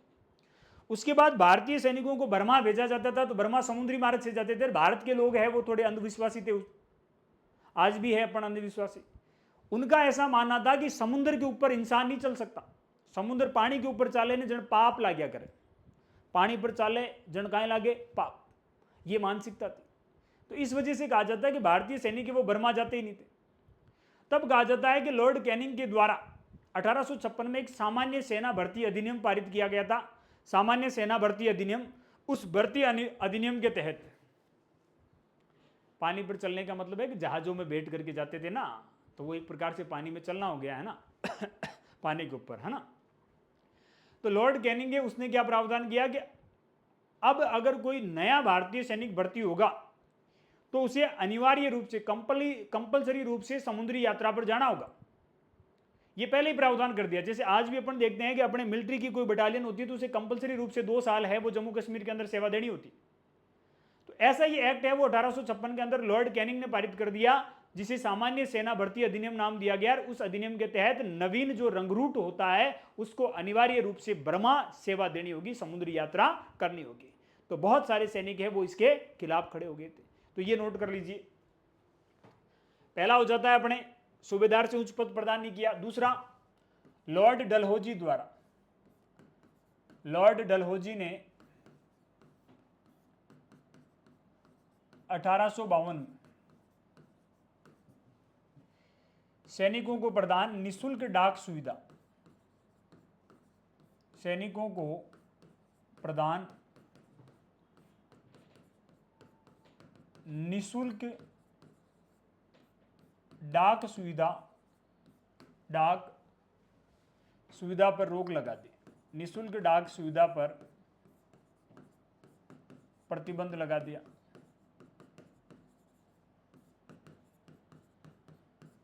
उसके बाद भारतीय सैनिकों को बर्मा भेजा जाता था, तो बर्मा समुद्री मार्ग से जाते थे। भारत के लोग हैं वो थोड़े अंधविश्वासी थे, आज भी है अपन अंधविश्वासी। उनका ऐसा मानना था कि समुद्र के ऊपर इंसान नहीं चल सकता, समुद्र पानी के ऊपर चाले ने जन पाप लाग्या करे, पानी पर चाले जन काहे लागे पाप, ये मानसिकता थी। तो इस वजह से कहा जाता है कि भारतीय सैनिक वो बर्मा जाते ही नहीं थे। तब कहा जाता है कि लॉर्ड कैनिंग के द्वारा 1856 में एक सामान्य सेना भर्ती अधिनियम पारित किया गया था। सामान्य सेना भर्ती अधिनियम, उस भर्ती अधिनियम के तहत पानी पर चलने का मतलब है कि जहाजों में बैठ करके जाते थे ना, तो वो एक प्रकार से पानी में चलना हो गया है ना पानी के ऊपर, है ना। तो लॉर्ड कैनिंग उसने क्या प्रावधान किया कि अब अगर कोई नया भारतीय सैनिक भर्ती होगा तो उसे अनिवार्य रूप से कंपलसरी रूप से समुद्री यात्रा पर जाना होगा। ये पहले ही प्रावधान कर दिया। जैसे आज भी अपन देखते हैं कि अपने मिलिट्री की कोई बटालियन होती है तो उसे कंपलसरी रूप से 2 साल है वो जम्मू कश्मीर के अंदर सेवा देनी होती। तो ऐसा ही एक्ट है वो 1856 के अंदर लॉर्ड कैनिंग ने पारित कर दिया, जिसे सामान्य सेना भर्ती अधिनियम नाम दिया गया। उस अधिनियम के तहत नवीन जो रंगरूट होता है उसको अनिवार्य रूप से बर्मा सेवा देनी होगी, समुद्री यात्रा करनी होगी। तो बहुत सारे सैनिक है वो इसके खिलाफ खड़े हो गए थे। तो ये नोट कर लीजिए, पहला हो जाता है अपने सूबेदार से उच्च पद प्रदान नहीं किया। दूसरा, लॉर्ड डलहौजी द्वारा, लॉर्ड डलहौजी ने 1852 में सैनिकों को प्रदान निःशुल्क डाक सुविधा, सैनिकों को प्रदान निःशुल्क डाक सुविधा पर रोक लगा दी, निःशुल्क डाक सुविधा पर प्रतिबंध लगा दिया।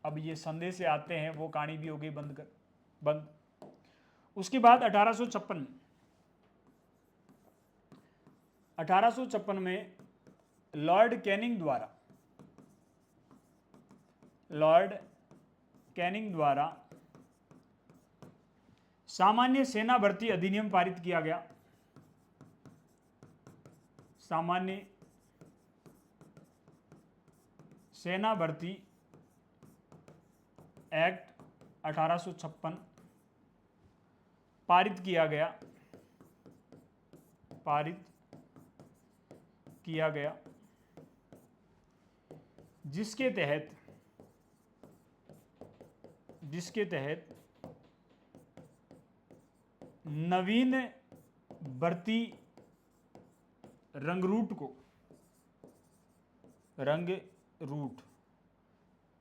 अब ये संदेश से आते हैं वो कहानी भी हो गई बंद। उसके बाद 1856 में लॉर्ड कैनिंग द्वारा सामान्य सेना भर्ती अधिनियम पारित किया गया। सामान्य सेना भर्ती एक्ट 1856 पारित किया गया, जिसके तहत नवीन भर्ती रंगरूट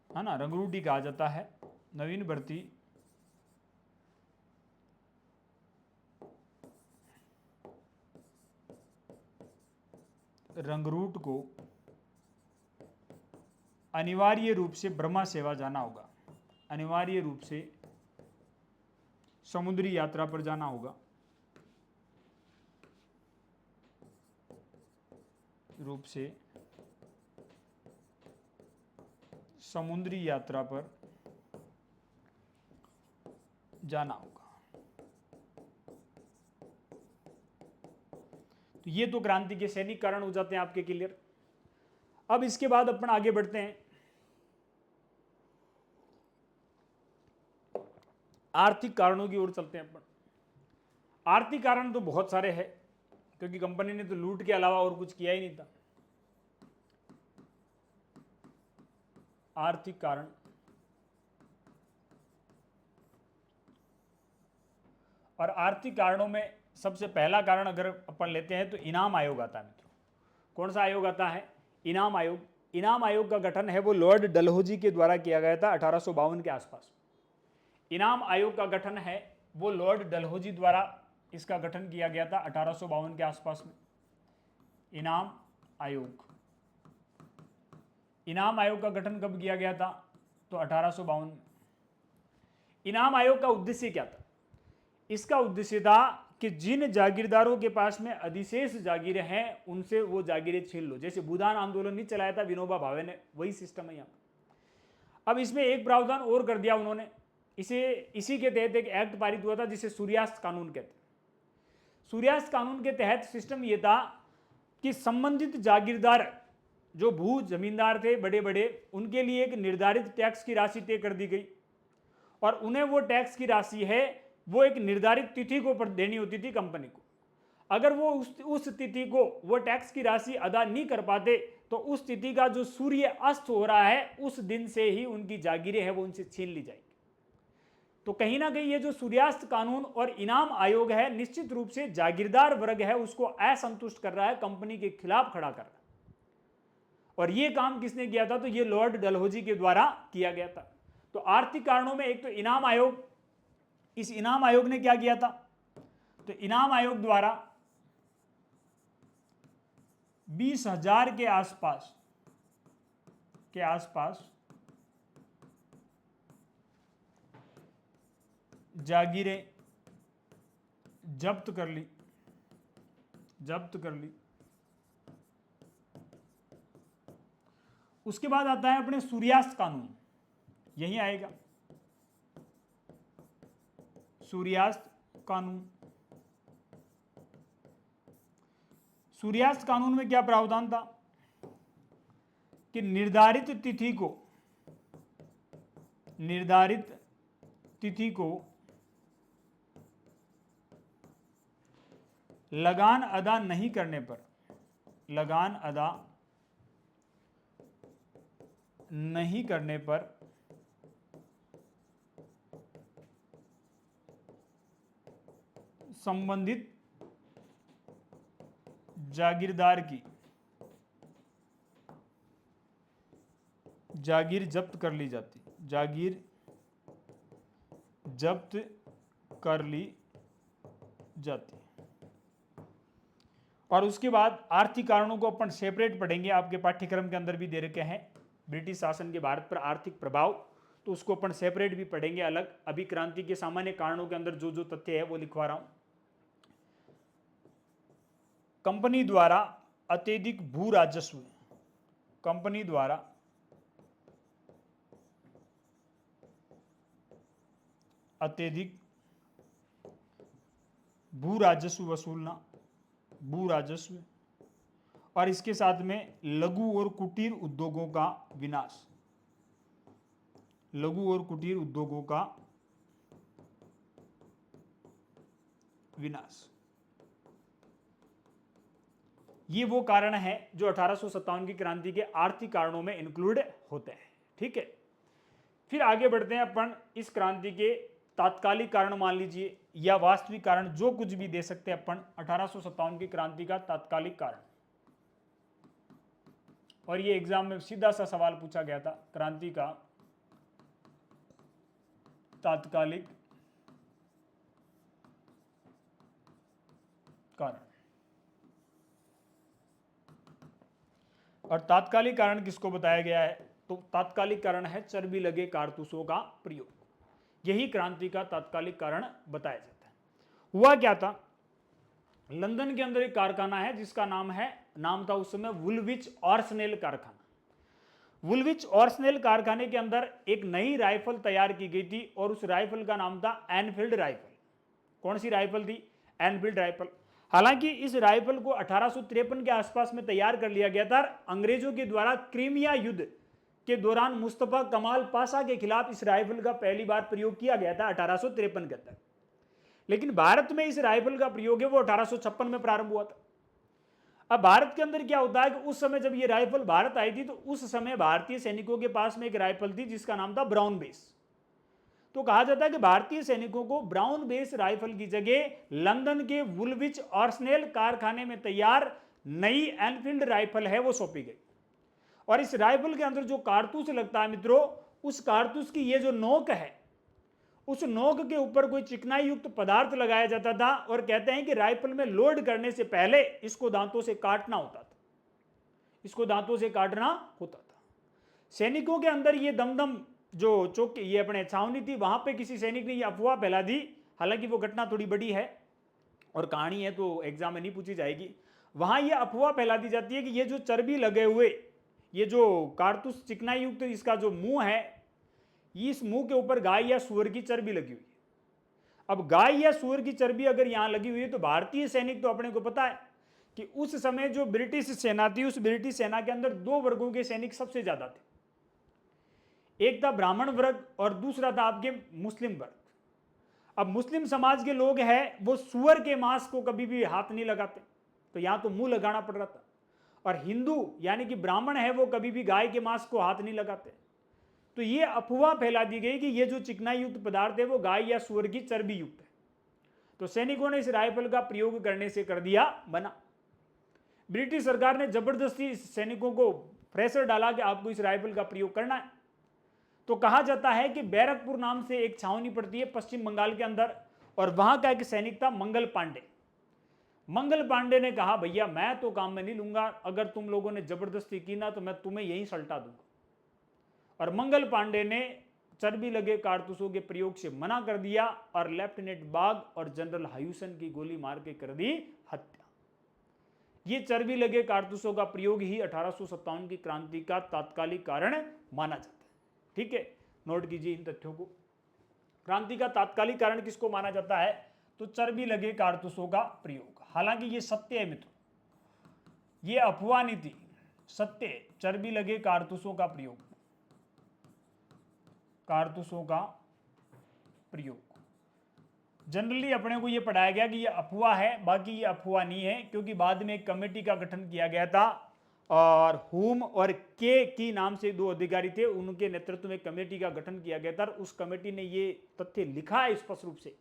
है ना, रंगरूट ही कहा जाता है, नवीन भर्ती रंगरूट को अनिवार्य रूप से बर्मा सेवा जाना होगा, अनिवार्य रूप से समुद्री यात्रा पर जाना होगा, रूप से समुद्री यात्रा पर जाना होगा। तो ये तो क्रांति के सैनिक कारण हो जाते हैं आपके क्लियर। अब इसके बाद अपन आगे बढ़ते हैं, आर्थिक कारणों की ओर चलते हैं अपन। आर्थिक कारण तो बहुत सारे हैं, क्योंकि कंपनी ने तो लूट के अलावा और कुछ किया ही नहीं था। आर्थिक कारण, और आर्थिक कारणों में सबसे पहला कारण अगर अपन लेते हैं तो इनाम आयोग आता है मित्रों। कौन सा आयोग आता है? इनाम आयोग। इनाम आयोग का गठन है वो लॉर्ड डलहौजी के द्वारा किया गया था 1852 के आसपास। इनाम आयोग का गठन है वो लॉर्ड डलहौजी द्वारा इसका गठन किया गया था 1852 के आसपास में। इनाम आयोग, इनाम आयोग का गठन कब किया गया था? तो 1852 में। इनाम आयोग का उद्देश्य क्या था? इसका उद्देश्य था कि जिन जागीरदारों के पास में अधिशेष जागीरें हैं उनसे वो जागीरें छीन लो। जैसे भूदान आंदोलन नहीं चलाया था विनोबा भावे ने, वही सिस्टम है यहाँ। अब इसमें एक प्रावधान और कर दिया उन्होंने, इसी के तहत एक एक्ट पारित हुआ था जिसे सूर्यास्त कानून कहते हैं। सूर्यास्त कानून के तहत सिस्टम ये था कि संबंधित जागीरदार जो भू जमींदार थे बड़े बड़े, उनके लिए एक निर्धारित टैक्स की राशि तय कर दी गई और उन्हें वो टैक्स की राशि है वो एक निर्धारित तिथि को देनी होती थी कंपनी को। अगर वो उस तिथि को वो टैक्स की राशि अदा नहीं कर पाते तो उस तिथि का जो सूर्य अस्त हो रहा है उस दिन से ही उनकी जागीरें है वो उनसे छीन ली जाएगी। तो कहीं ना कहीं ये जो सूर्यास्त कानून और इनाम आयोग है निश्चित रूप से जागीरदार वर्ग है उसको असंतुष्ट कर रहा है, कंपनी के खिलाफ खड़ा कर रहा है। और ये काम किसने किया था? तो ये लॉर्ड डलहौजी के द्वारा किया गया था। तो आर्थिक कारणों में एक तो इनाम आयोग, इस इनाम आयोग ने क्या किया था? तो इनाम आयोग द्वारा 20,000 के आसपास जागीरें जब्त कर ली। उसके बाद आता है अपने सूर्यास्त कानून, यही आएगा सूर्यास्त कानून। सूर्यास्त कानून में क्या प्रावधान था कि निर्धारित तिथि को लगान अदा नहीं करने पर संबंधित जागीरदार की जागीर जब्त कर ली जाती। और उसके बाद आर्थिक कारणों को अपन सेपरेट पढ़ेंगे, आपके पाठ्यक्रम के अंदर भी दे रखे हैं ब्रिटिश शासन के भारत पर आर्थिक प्रभाव, तो उसको अपन सेपरेट भी पढ़ेंगे अलग। अभी क्रांति के सामान्य कारणों के अंदर जो जो तथ्य है वो लिखवा रहा हूं। कंपनी द्वारा अत्यधिक भू राजस्व, कंपनी द्वारा अत्यधिक भू राजस्व वसूलना, भू राजस्व, और इसके साथ में लघु और कुटीर उद्योगों का विनाश, लघु और कुटीर उद्योगों का विनाश। ये वो कारण है जो 1857 की क्रांति के आर्थिक कारणों में इंक्लूड होते हैं। ठीक है, फिर आगे बढ़ते हैं अपन इस क्रांति के तात्कालिक कारण मान लीजिए या वास्तविक कारण, जो कुछ भी दे सकते हैं अपन 1857 की क्रांति का तात्कालिक कारण। और ये एग्जाम में सीधा सा सवाल पूछा गया था, क्रांति का तात्कालिक कारण। और तात्कालिक कारण किसको बताया गया है? तो तात्कालिक कारण है चर्बी लगे कारतूसों का प्रयोग। यही क्रांति का तात्कालिक कारण बताया जाता है। हुआ क्या था, लंदन के अंदर एक कारखाना है जिसका नाम था उस समय वुलविच ऑर्सनेल कारखाना। वुलविच ऑर्सनेल कारखाने के अंदर एक नई राइफल तैयार की गई थी और उस राइफल का नाम था एनफील्ड राइफल। कौन सी राइफल थी? Enfield rifle. हालांकि इस राइफल को 1853 के आसपास में तैयार कर लिया गया था। अंग्रेजों के द्वारा क्रीमिया युद्ध के दौरान मुस्तफा कमाल पाशा के खिलाफ इस राइफल का पहली बार प्रयोग किया गया था 1853 के अंदर। लेकिन भारत में इस राइफल का प्रयोग है वो 1856 में प्रारंभ हुआ था। अब भारत के अंदर क्या होता है कि उस समय जब ये राइफल भारत आई थी तो उस समय भारतीय सैनिकों के पास में एक राइफल थी जिसका नाम था ब्राउन बेस। तो कहा जाता है कि भारतीय सैनिकों को ब्राउन बेस राइफल की जगह लंदन के वुलविच आर्सेनल कारखाने में तैयार नई एनफील्ड राइफल है वो सौंपी गई। और इस राइफल के अंदर जो कारतूस लगता है मित्रों, उस कारतूस की ये जो नोक है, उस नोक के ऊपर कोई चिकनाई युक्त पदार्थ लगाया जाता था और कहते हैं कि राइफल में लोड करने से पहले इसको दांतों से काटना होता था, इसको दांतों से काटना होता था। सैनिकों के अंदर ये दमदम जो चौकी, ये अपने छावनी थी, वहां पे किसी सैनिक ने ये अफवाह फैला दी। हालांकि वो घटना थोड़ी बड़ी है और कहानी है तो एग्जाम में नहीं पूछी जाएगी। वहां ये अफवाह फैला दी जाती है कि ये जो चर्बी लगे हुए, ये जो कारतूस चिकनाई युक्त इसका जो मुंह है, इस मुंह के ऊपर गाय या सूअर की चर्बी लगी हुई है। अब गाय या सूअर की चर्बी अगर यहां लगी हुई है तो भारतीय सैनिक, तो अपने को पता है कि उस समय जो ब्रिटिश सेना थी, उस ब्रिटिश सेना के अंदर दो वर्गों के सैनिक सबसे ज्यादा थे। एक था ब्राह्मण वर्ग और दूसरा था आपके मुस्लिम वर्ग। अब मुस्लिम समाज के लोग हैं वो सूअर के मांस को कभी भी हाथ नहीं लगाते, तो यहां तो मुंह लगाना पड़ रहा था। और हिंदू यानी कि ब्राह्मण है वो कभी भी गाय के मांस को हाथ नहीं लगाते। तो ये अफवाह फैला दी गई कि ये जो चिकनाई युक्त पदार्थ है वो गाय या सूअर की चर्बी युक्त है। तो सैनिकों ने इस राइफल का प्रयोग करने से कर दिया मना। ब्रिटिश सरकार ने जबरदस्ती सैनिकों को प्रेशर डाला कि आपको इस राइफल का प्रयोग करना है। तो कहा जाता है कि बैरकपुर नाम से एक छावनी पड़ती है पश्चिम बंगाल के अंदर, और वहां का एक सैनिक था मंगल पांडे। मंगल पांडे ने कहा भैया मैं तो काम में नहीं लूंगा, अगर तुम लोगों ने जबरदस्ती की ना तो मैं तुम्हें यहीं सल्टा दूंगा। और मंगल पांडे ने चर्बी लगे कारतूसों के प्रयोग से मना कर दिया और लेफ्टिनेंट बाग और जनरल हायूसन की गोली मार के कर दी हत्या। ये चर्बी लगे कारतूसों का प्रयोग ही 1857 की क्रांति का तात्कालिक कारण माना जाता है। ठीक है, नोट कीजिए इन तथ्यों को। क्रांति का तात्कालिक कारण किसको माना जाता है? तो चर्बी लगे कारतूसों का प्रयोग। हालांकि ये सत्य है मित्रों, ये अफवाह नहीं थी, सत्य है। चर्बी लगे कारतूसों का प्रयोग, कारतूसों का प्रयोग जनरली अपने को ये पढ़ाया गया कि ये अफवाह है, बाकी ये अफवाह नहीं है, क्योंकि बाद में एक कमेटी का गठन किया गया था और हुम और के की नाम से दो अधिकारी थे, उनके नेतृत्व में कमेटी का गठन किया गया था। उस कमेटी ने ये तथ्य लिखा है स्पष्ट रूप से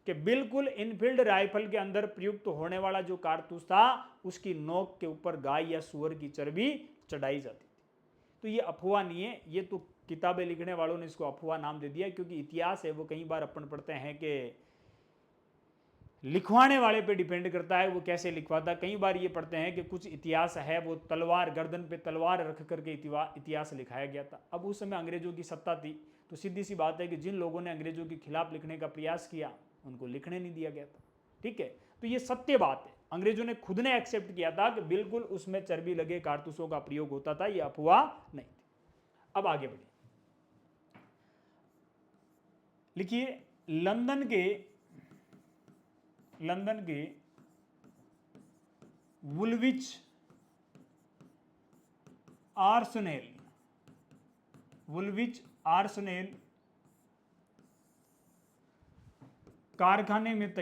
कि बिल्कुल इनफील्ड राइफल के अंदर प्रयुक्त होने वाला जो कारतूस था उसकी नोक के ऊपर गाय या सूअर की चर्बी चढ़ाई जाती थी। तो ये अफवाह नहीं है, ये तो किताबें लिखने वालों ने इसको अफवाह नाम दे दिया, क्योंकि इतिहास है वो कई बार अपन पढ़ते हैं कि लिखवाने वाले पे डिपेंड करता है वो कैसे लिखवाता। कई बार ये पढ़ते हैं कि कुछ इतिहास है वो तलवार, गर्दन पे तलवार रख करके इतिहास लिखाया गया था। अब उस समय अंग्रेजों की सत्ता थी, तो सीधी सी बात है कि जिन लोगों ने अंग्रेजों के खिलाफ लिखने का प्रयास किया उनको लिखने नहीं दिया गया था। ठीक है, तो ये सत्य बात है, अंग्रेजों ने खुद ने एक्सेप्ट किया था कि बिल्कुल उसमें चर्बी लगे कारतूसों का प्रयोग होता था, ये अफवाह नहीं थी। अब आगे बढ़िए, लिखिए लंदन के वुलविच आर्सेनल कारखाने में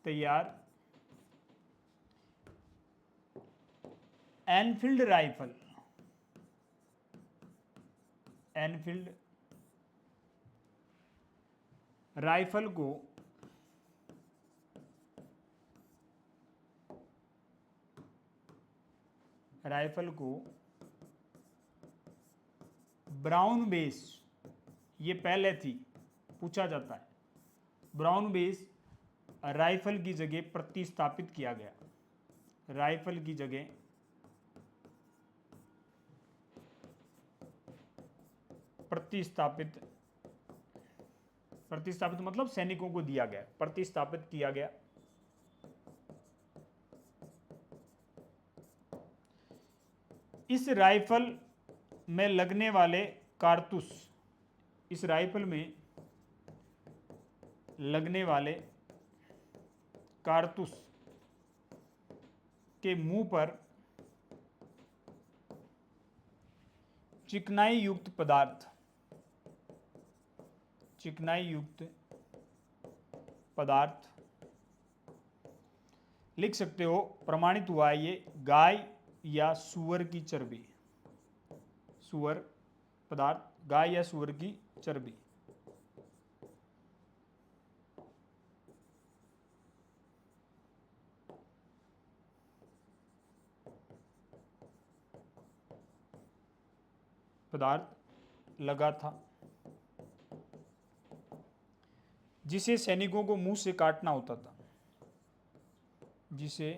तैयार एनफील्ड राइफल को ब्राउन बेस, ये पहले थी, पूछा जाता है, ब्राउन बेस राइफल की जगह प्रतिस्थापित किया गया। राइफल की जगह प्रतिस्थापित मतलब सैनिकों को दिया गया, प्रतिस्थापित किया गया। इस राइफल में लगने वाले कारतूस, इस राइफल में लगने वाले कारतूस के मुंह पर चिकनाई युक्त पदार्थ। लिख सकते हो प्रमाणित हुआ है ये गाय या सूअर की चर्बी, सूअर पदार्थ, गाय या सूअर की चर्बी। पदार्थ लगा था जिसे सैनिकों को मुंह से काटना होता था, जिसे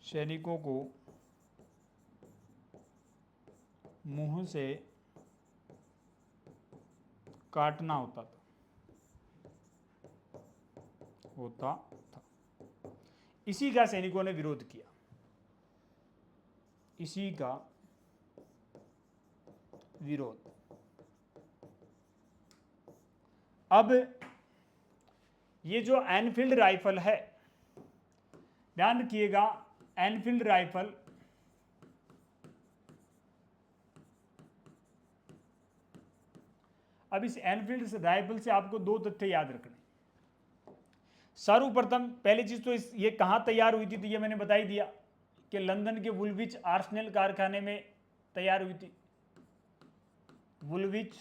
सैनिकों को मुंह से काटना होता था। इसी का सैनिकों ने विरोध किया, इसी का विरोध। अब ये जो एनफील्ड राइफल है, ध्यान रखिएगा, एनफील्ड राइफल अब इस एनफील्ड राइफल से आपको दो तथ्य याद रखने। सर्वप्रथम पहली चीज तो ये कहां तैयार हुई थी, तो ये मैंने बता ही दिया कि लंदन के वुलविच आर्सेनल कारखाने में तैयार हुई थी। वुलविच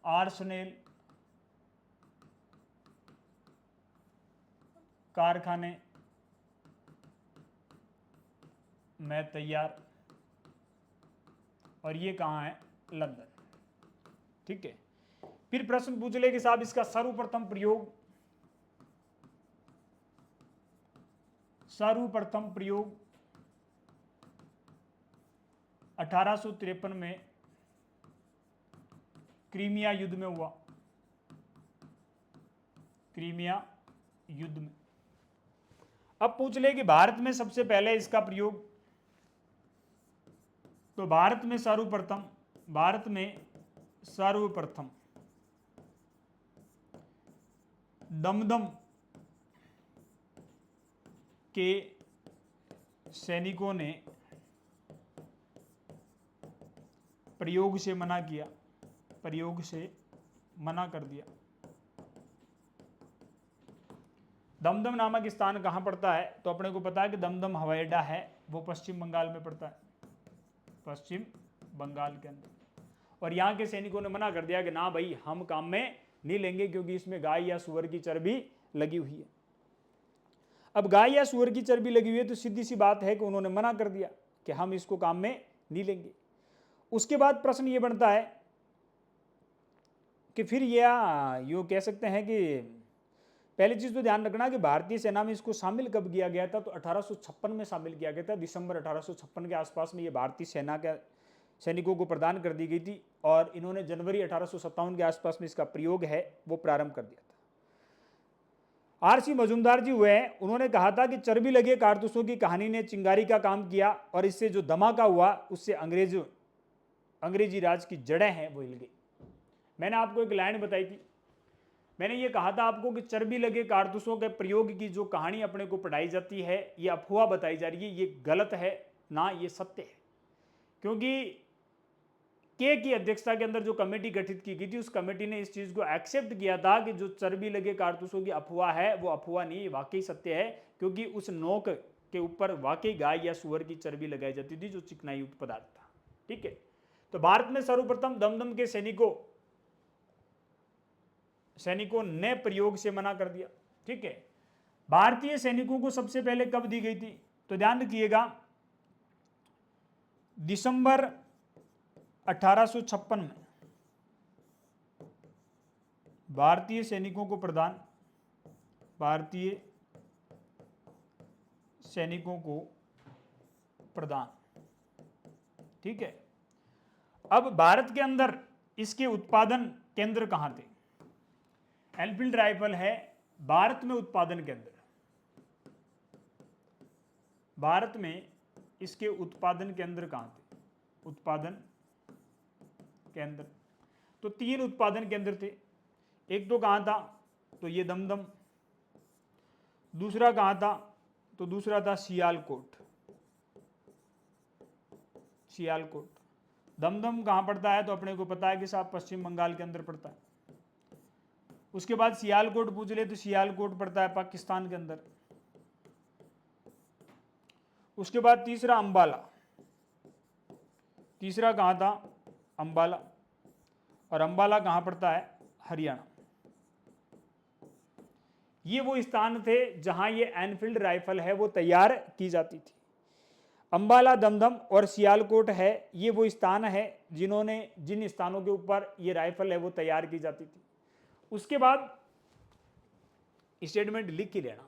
आर्सेनल कारखाने में तैयार, और ये कहाँ है, लंदन। ठीक है। फिर प्रश्न पूछ ले कि साहब इसका सर्वप्रथम प्रयोग 1853 में क्रीमिया युद्ध में हुआ, क्रीमिया युद्ध में। अब पूछ ले कि भारत में सबसे पहले इसका प्रयोग, तो भारत में सर्वप्रथम दमदम के सैनिकों ने प्रयोग से मना किया, प्रयोग से मना कर दिया। दमदम नामक स्थान कहाँ पड़ता है, तो अपने को पता है कि दमदम हवाई अड्डा है, वो पश्चिम बंगाल में पड़ता है, पश्चिम बंगाल के अंदर। और यहाँ के सैनिकों ने मना कर दिया कि ना भाई, हम काम में नहीं लेंगे क्योंकि इसमें गाय या सूअर की चर्बी लगी हुई है। अब गाय या सूअर की चर्बी लगी हुई है तो सीधी सी बात है कि उन्होंने मना कर दिया कि हम इसको काम में नहीं लेंगे। उसके बाद प्रश्न ये बनता है कि फिर यो कह सकते हैं कि पहली चीज तो ध्यान रखना कि भारतीय सेना में इसको शामिल कब किया गया था, तो 1856 में शामिल किया गया था। दिसंबर 1856 के आसपास में ये भारतीय सेना के सैनिकों को प्रदान कर दी गई थी, और इन्होंने जनवरी 1857 के आसपास में इसका प्रयोग है वो प्रारंभ कर दिया था। आर.सी. मजूमदार जी हुए हैं, उन्होंने कहा था कि चर्बी लगे कारतूसों की कहानी ने चिंगारी का काम किया, और इससे जो धमाका हुआ उससे अंग्रेजी राज की जड़ें हैं वो हिल गई। मैंने आपको एक लाइन बताई थी, मैंने ये कहा था आपको कि चर्बी लगे कारतूसों के प्रयोग की जो कहानी अपने को पढ़ाई जाती है, ये अफवाह बताई जा रही है, ये गलत है ना, ये सत्य है। क्योंकि के की अध्यक्षता के अंदर जो कमेटी गठित की गई थी, उस कमेटी ने इस चीज को एक्सेप्ट किया था कि जो चर्बी लगे कारतूसों की अफवाह है वो अफवाह नहीं, वाकई सत्य है, क्योंकि उस नोक के ऊपर वाकई गाय या सुअर की चर्बी लगाई जाती थी जो चिकनाई युक्त पदार्थ था। ठीक है। तो भारत में सर्वप्रथम दमदम के सैनिकों ने प्रयोग से मना कर दिया। ठीक है। भारतीय सैनिकों को सबसे पहले कब दी गई थी, तो ध्यान रखिएगा, दिसंबर 1856 में भारतीय सैनिकों को प्रदान। ठीक है। अब भारत के अंदर इसके उत्पादन केंद्र कहां थे, एनफील्ड राइफल है भारत में उत्पादन केंद्र, भारत में इसके उत्पादन केंद्र कहां थे, उत्पादन केंद्र, तो 3 उत्पादन केंद्र थे। एक तो कहां था, तो ये दमदम, दूसरा कहां था, तो दूसरा था सियालकोट, दमदम कहाँ पड़ता है, तो अपने को पता है कि साहब पश्चिम बंगाल के अंदर पड़ता है। उसके बाद सियालकोट पूछ ले तो सियालकोट पड़ता है पाकिस्तान के अंदर। उसके बाद तीसरा अंबाला, तीसरा कहाँ था, अंबाला, और अंबाला कहाँ पड़ता है, हरियाणा। ये वो स्थान थे जहां ये एनफील्ड राइफल है वो तैयार की जाती थी। अंबाला, दमदम और सियालकोट है, ये वो स्थान है जिन स्थानों के ऊपर ये राइफल है वो तैयार की जाती थी। उसके बाद स्टेटमेंट लिख के लेना,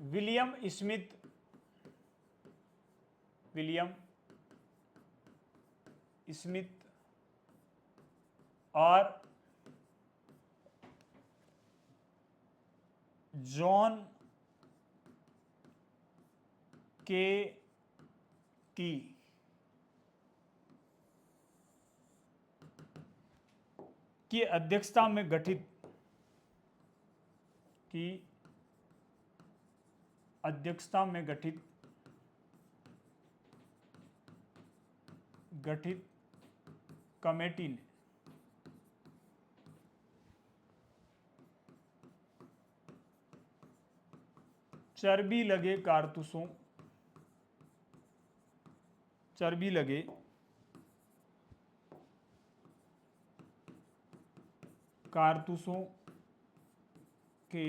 विलियम स्मिथ और जॉन के टी की अध्यक्षता में गठित कमेटी ने चर्बी लगे कारतूसों के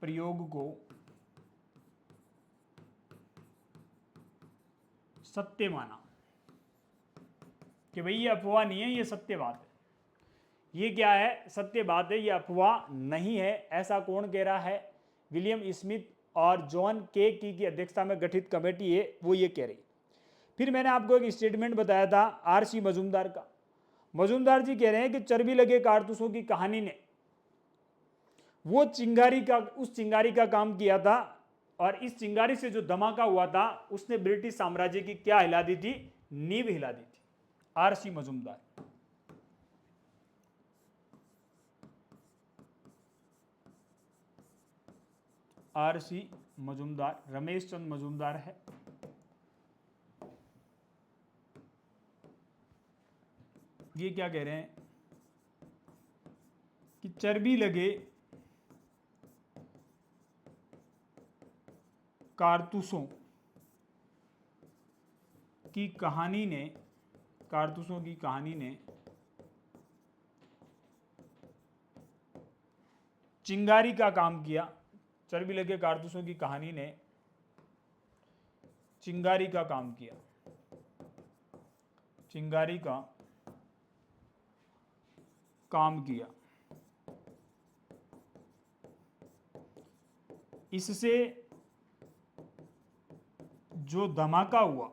प्रयोग को सत्य माना कि भाई ये अफवाह नहीं है, ये सत्य बात है। ये क्या है, सत्य बात है, ये अफवाह नहीं है। ऐसा कौन कह रहा है, विलियम स्मिथ और जॉन के की अध्यक्षता में गठित कमेटी है वो ये कह रही। फिर मैंने आपको एक स्टेटमेंट बताया था आरसी मजूमदार का। मजूमदार जी कह रहे हैं कि चर्बी लगे कारतूसों की कहानी ने वो उस चिंगारी का काम किया था, और इस चिंगारी से जो धमाका हुआ था उसने ब्रिटिश साम्राज्य की क्या हिला दी थी, नींव हिला दी थी। आरसी मजूमदार। आरसी मजूमदार रमेश चंद मजूमदार है। ये क्या कह रहे हैं कि चर्बी लगे कारतूसों की कहानी ने चिंगारी का काम किया। चर्बी लगे कारतूसों की कहानी ने चिंगारी का काम किया, चिंगारी का काम किया। इससे जो धमाका हुआ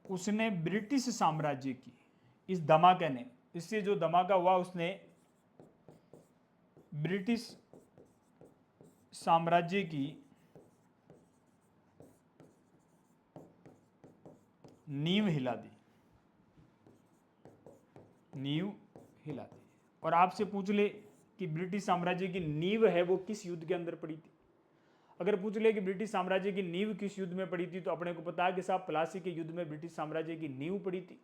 उसने ब्रिटिश साम्राज्य की, इससे जो धमाका हुआ उसने ब्रिटिश साम्राज्य की नींव हिला दी। और आपसे पूछ ले कि ब्रिटिश साम्राज्य की नींव है वो किस युद्ध के अंदर पड़ी थी। अगर पूछ ले कि ब्रिटिश साम्राज्य की नींव किस युद्ध में पड़ी थी, तो अपने को पता है कि साहब प्लासी के युद्ध में ब्रिटिश साम्राज्य की नींव पड़ी थी।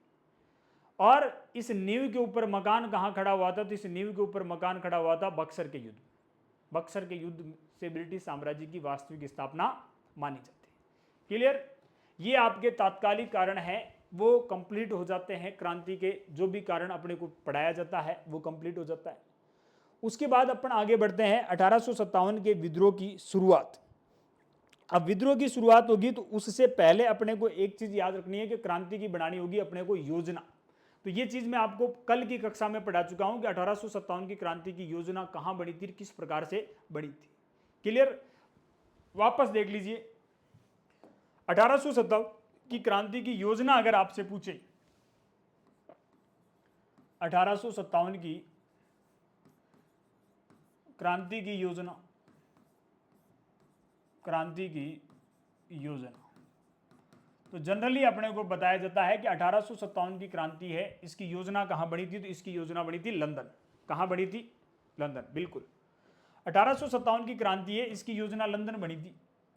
और इस नींव के ऊपर मकान कहां खड़ा हुआ था, तो इस नींव के ऊपर मकान खड़ा हुआ था बक्सर के युद्ध। बक्सर के युद्ध से ब्रिटिश साम्राज्य की वास्तविक स्थापना मानी जाती है। क्लियर। ये आपके तात्कालिक कारण है, वो कंप्लीट हो जाते हैं। क्रांति के जो भी कारण अपने को पढ़ाया जाता है वो कंप्लीट हो जाता है। उसके बाद अपन आगे बढ़ते हैं 1857 के विद्रोह की शुरुआत। अब विद्रोह की शुरुआत होगी तो उससे पहले अपने को एक चीज याद रखनी है कि क्रांति की बनानी होगी अपने को योजना। तो ये चीज मैं आपको कल की कक्षा में पढ़ा चुका हूं कि 1857 की क्रांति की योजना कहां बनी थी, किस प्रकार से बनी थी। क्लियर। वापस देख लीजिए 1857 की क्रांति की योजना अगर आपसे पूछे, 1857 की क्रांति की योजना, तो जनरली अपने को बताया जाता है कि 1857 की क्रांति है, इसकी योजना कहां बनी थी, तो इसकी योजना बनी थी लंदन। कहां बनी थी, लंदन, बिल्कुल। 1857 की क्रांति है, इसकी योजना लंदन बनी थी।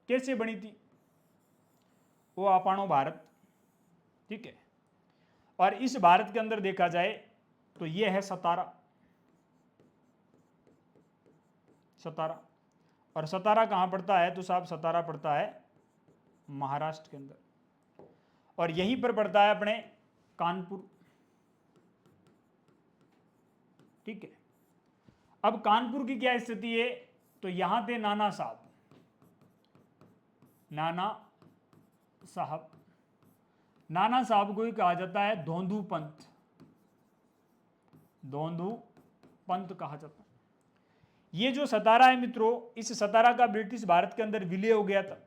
कैसे बनी थी? वो आपनो भारत, ठीक है। और इस भारत के अंदर देखा जाए तो ये है सतारा, सतारा। और सतारा कहां पड़ता है? तो साहब सतारा पड़ता है महाराष्ट्र के अंदर। और यहीं पर पड़ता है अपने कानपुर, ठीक है। अब कानपुर की क्या स्थिति है? तो यहां थे नाना साहब, नाना साहब। नाना साहब को ही कहा जाता है धोंधू पंथ, धोंधू पंथ कहा जाता है। ये जो सतारा है मित्रों, इस सतारा का ब्रिटिश भारत के अंदर विलय हो गया था।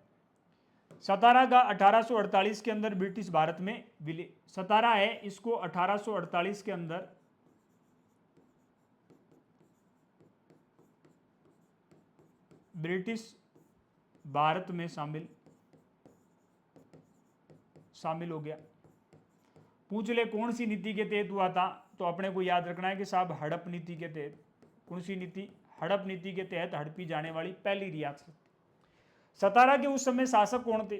सतारा का 1848 के अंदर ब्रिटिश भारत में विलय, सतारा है, इसको 1848 के अंदर ब्रिटिश भारत में शामिल हो गया। पूछ ले कौन सी नीति के तहत हुआ था? तो अपने को याद रखना है कि साहब हड़प नीति के तहत। कौन सी नीति? हड़प नीति के तहत हड़पी जाने वाली पहली रियासत। सतारा के उस समय शासक कौन थे?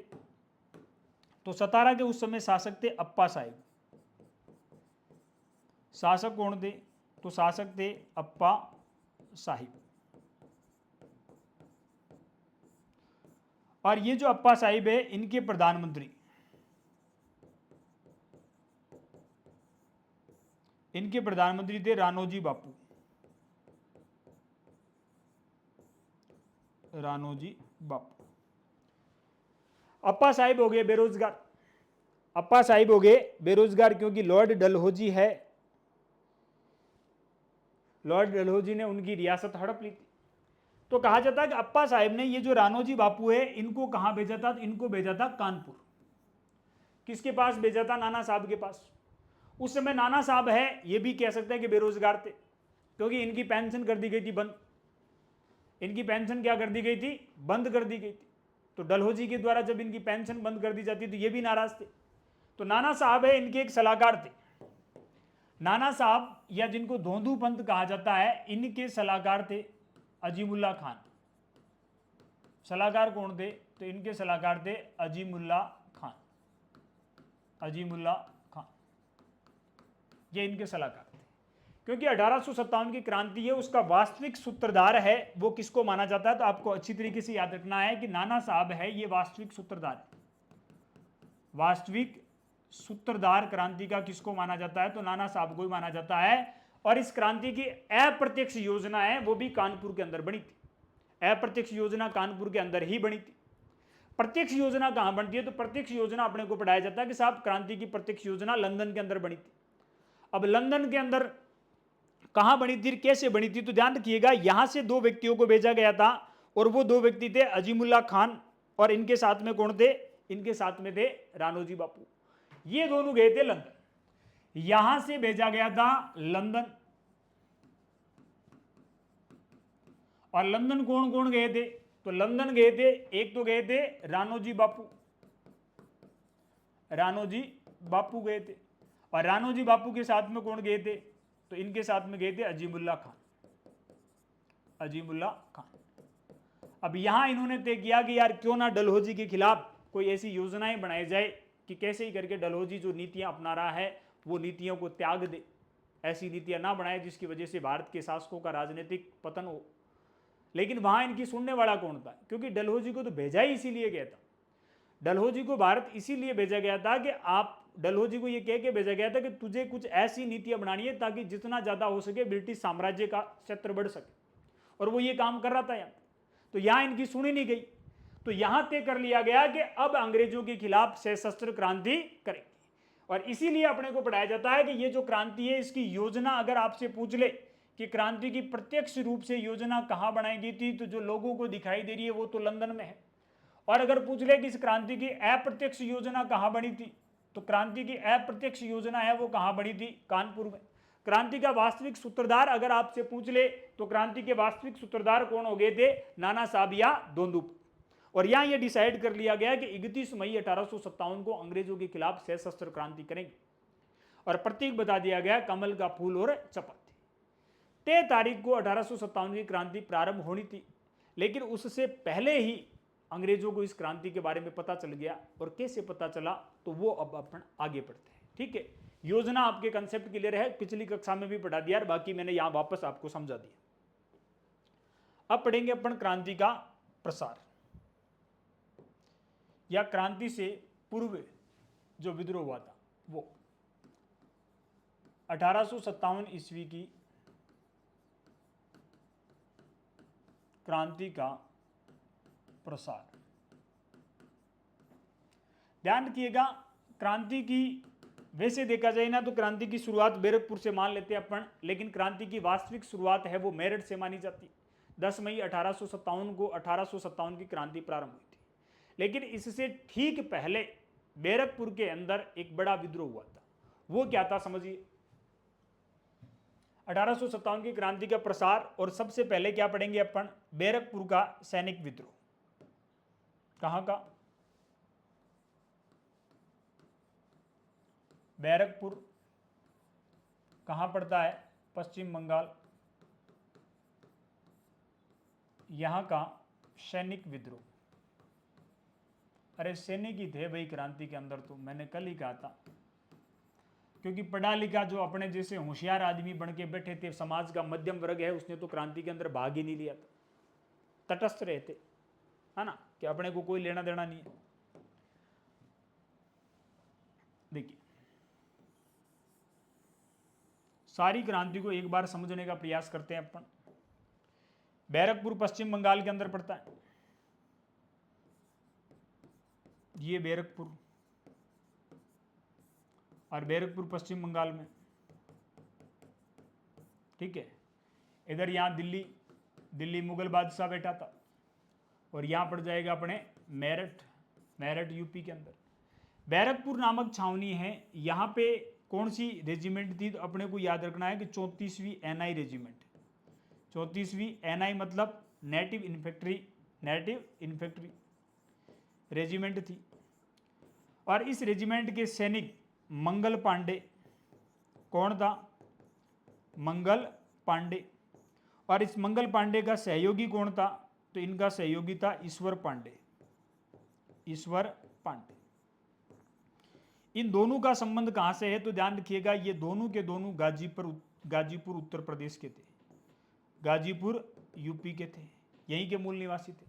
तो सतारा के उस समय शासक थे अप्पा साहिब। शासक कौन थे? तो शासक थे अप्पा साहिब। और ये जो अप्पा साहिब है, इनके प्रधानमंत्री, इनके प्रधानमंत्री थे राणोजी बापू, राणोजी बापू। अप्पा साहिब हो गए बेरोजगार, अप्पा साहिब हो गए बेरोजगार क्योंकि लॉर्ड डलहौजी है, लॉर्ड डलहौजी ने उनकी रियासत हड़प ली थी। तो कहा जाता है कि अप्पा साहिब ने ये जो राणोजी बापू है, इनको कहां भेजा था? इनको भेजा था कानपुर। किसके पास भेजा था? नाना साहब के पास। उस समय नाना साहब है, ये भी कह सकते हैं कि बेरोजगार थे, क्योंकि इनकी पेंशन कर दी गई थी बंद। इनकी पेंशन क्या कर दी गई थी? बंद कर दी गई थी। तो डलहौजी के द्वारा जब इनकी पेंशन बंद कर दी जाती तो ये भी नाराज थे। तो नाना साहब है, इनके एक सलाहकार थे। नाना साहब, या जिनको धोंधू पंथ कहा जाता है, इनके सलाहकार थे अजीमुल्ला खान। सलाहकार कौन थे? तो इनके सलाहकार थे अजीमुल्ला खान, अजीमुल्ला खान, ये इनके सलाहकार थे। क्योंकि 1857 की क्रांति है, उसका वास्तविक सूत्रधार है वो किसको माना जाता है? तो आपको अच्छी तरीके से याद रखना है कि नाना साहब है ये वास्तविक सूत्रधार है। वास्तविक सूत्रधार क्रांति का किसको माना जाता है? तो नाना साहब को ही माना जाता है। और इस क्रांति की अप्रत्यक्ष योजना है वो भी कानपुर के अंदर बनी थी। अप्रत्यक्ष योजना कानपुर के अंदर ही बनी थी। प्रत्यक्ष योजना कहां बनती है? तो प्रत्यक्ष योजना अपने को पढ़ाया जाता है कि साहब क्रांति की प्रत्यक्ष योजना लंदन के अंदर बनी थी। अब लंदन के अंदर कहां बनी थी, कैसे बनी थी? तो ध्यान रखिएगा, यहां से दो व्यक्तियों को भेजा गया था और वो दो व्यक्ति थे अजीमुल्ला खान और इनके साथ में कौन थे? इनके साथ में थे राणोजी बापू। ये दोनों गए थे लंदन, यहां से भेजा गया था लंदन। और लंदन कौन कौन गए थे? तो लंदन गए थे, एक तो गए थे राणोजी बापू, राणोजी बापू गए थे। और राणोजी बापू के साथ में कौन गए थे? तो इनके साथ में गए थे अजीमुल्ला खान, अजीमुल्ला खान। अब यहां इन्होंने तय किया कि यार क्यों ना डलहौजी के खिलाफ कोई ऐसी योजनाएं बनाई जाए कि कैसे ही करके डलहौजी जो नीतियां अपना रहा है वो नीतियों को त्याग दे, ऐसी नीतियां ना बनाए जिसकी वजह से भारत के शासकों का राजनीतिक पतन हो। लेकिन वहां इनकी सुनने वाला कौन था? क्योंकि डलहौजी को तो भेजा ही इसीलिए गया था, डलहौजी को भारत इसीलिए भेजा गया था कि आप, डलहौजी को यह कह के भेजा गया था कि तुझे कुछ ऐसी नीतियां बनानी है ताकि जितना ज्यादा हो सके ब्रिटिश साम्राज्य का क्षेत्र बढ़ सके। और वो ये काम कर रहा था यहाँ। तो यहां इनकी सुनी नहीं गई, तो यहां तय कर लिया गया कि अब अंग्रेजों के खिलाफ सशस्त्र क्रांति करेंगे। और इसीलिए अपने को पढ़ाया जाता है कि ये जो क्रांति है इसकी योजना अगर आपसे पूछ ले कि क्रांति की प्रत्यक्ष रूप से योजना कहां बनाई गई थी, तो जो लोगों को दिखाई दे रही है वो तो लंदन में है। और अगर पूछ ले कि इस क्रांति की अप्रत्यक्ष योजना कहां बनी थी, तो क्रांति की अप्रत्यक्ष योजना है वो कहां बनी थी? कानपुर में। क्रांति का वास्तविक सूत्रधार अगर आपसे पूछ ले तो क्रांति के वास्तविक सूत्रधार कौन हो गए थे? नाना साहब या धोंधू। और यहां यह डिसाइड कर लिया गया कि 31 मई 1857 को अंग्रेजों के खिलाफ सशस्त्र क्रांति करेंगे। और प्रतीक बता दिया गया कमल का फूल और चपाती। तय तारीख को 1857 की क्रांति प्रारंभ होनी थी, लेकिन उससे पहले ही अंग्रेजों को इस क्रांति के बारे में पता चल गया। और कैसे पता चला, तो वो अब अपन आगे पढ़ते हैं। ठीक है, योजना आपके कंसेप्ट क्लियर है, पिछली कक्षा में भी पढ़ा दिया, बाकी मैंने यहां वापस आपको समझा दिया। अब पढ़ेंगे अपन क्रांति का प्रसार या क्रांति से पूर्व जो विद्रोह हुआ था वो 1857 ईस्वी की क्रांति का प्रसार। ध्यान रखिएगा, क्रांति की वैसे देखा जाए ना तो क्रांति की शुरुआत बैरकपुर से मान लेते हैं अपन, लेकिन क्रांति की वास्तविक शुरुआत है वो मेरठ से मानी जाती। 10 मई 1857 को 1857 की क्रांति प्रारंभ हुई थी, लेकिन इससे ठीक पहले बैरकपुर के अंदर एक बड़ा विद्रोह हुआ था। वो क्या था समझिए। 1857 की क्रांति का प्रसार, और सबसे पहले क्या पढ़ेंगे अपन, बैरकपुर का सैनिक विद्रोह। कहां का? बैरकपुर कहां पड़ता है? पश्चिम बंगाल। यहां का सैनिक विद्रोह। अरे सैनिक ही थे भाई क्रांति के अंदर, तो मैंने कल ही कहा था, क्योंकि पढ़ा लिखा जो अपने जैसे होशियार आदमी बन के बैठे थे, समाज का मध्यम वर्ग है, उसने तो क्रांति के अंदर भाग ही नहीं लिया था, तटस्थ रहे थे, है ना, कि अपने को कोई लेना देना नहीं है। देखिए, सारी क्रांति को एक बार समझने का प्रयास करते हैं अपन। बैरकपुर पश्चिम बंगाल के अंदर पड़ता है, ये बैरकपुर, और बैरकपुर पश्चिम बंगाल में। ठीक है, इधर यहां दिल्ली मुगल बादशाह बैठा था, और यहां पड़ जाएगा अपने मेरठ यूपी के अंदर। बैरकपुर नामक छावनी है, यहां पे कौन सी रेजिमेंट थी, तो अपने को याद रखना है कि 34वीं एनआई रेजिमेंट। 34वीं एनआई मतलब नेटिव इन्फेंट्री रेजिमेंट थी, और इस रेजिमेंट के सैनिक मंगल पांडे। कौन था? मंगल पांडे। और इस मंगल पांडे का सहयोगी कौन था? तो इनका सहयोगी था ईश्वर पांडे। इन दोनों का संबंध कहां से है, तो ध्यान रखिएगा, ये दोनों के दोनों गाजीपुर उत्तर प्रदेश के थे, गाजीपुर यूपी के थे, यहीं के मूल निवासी थे।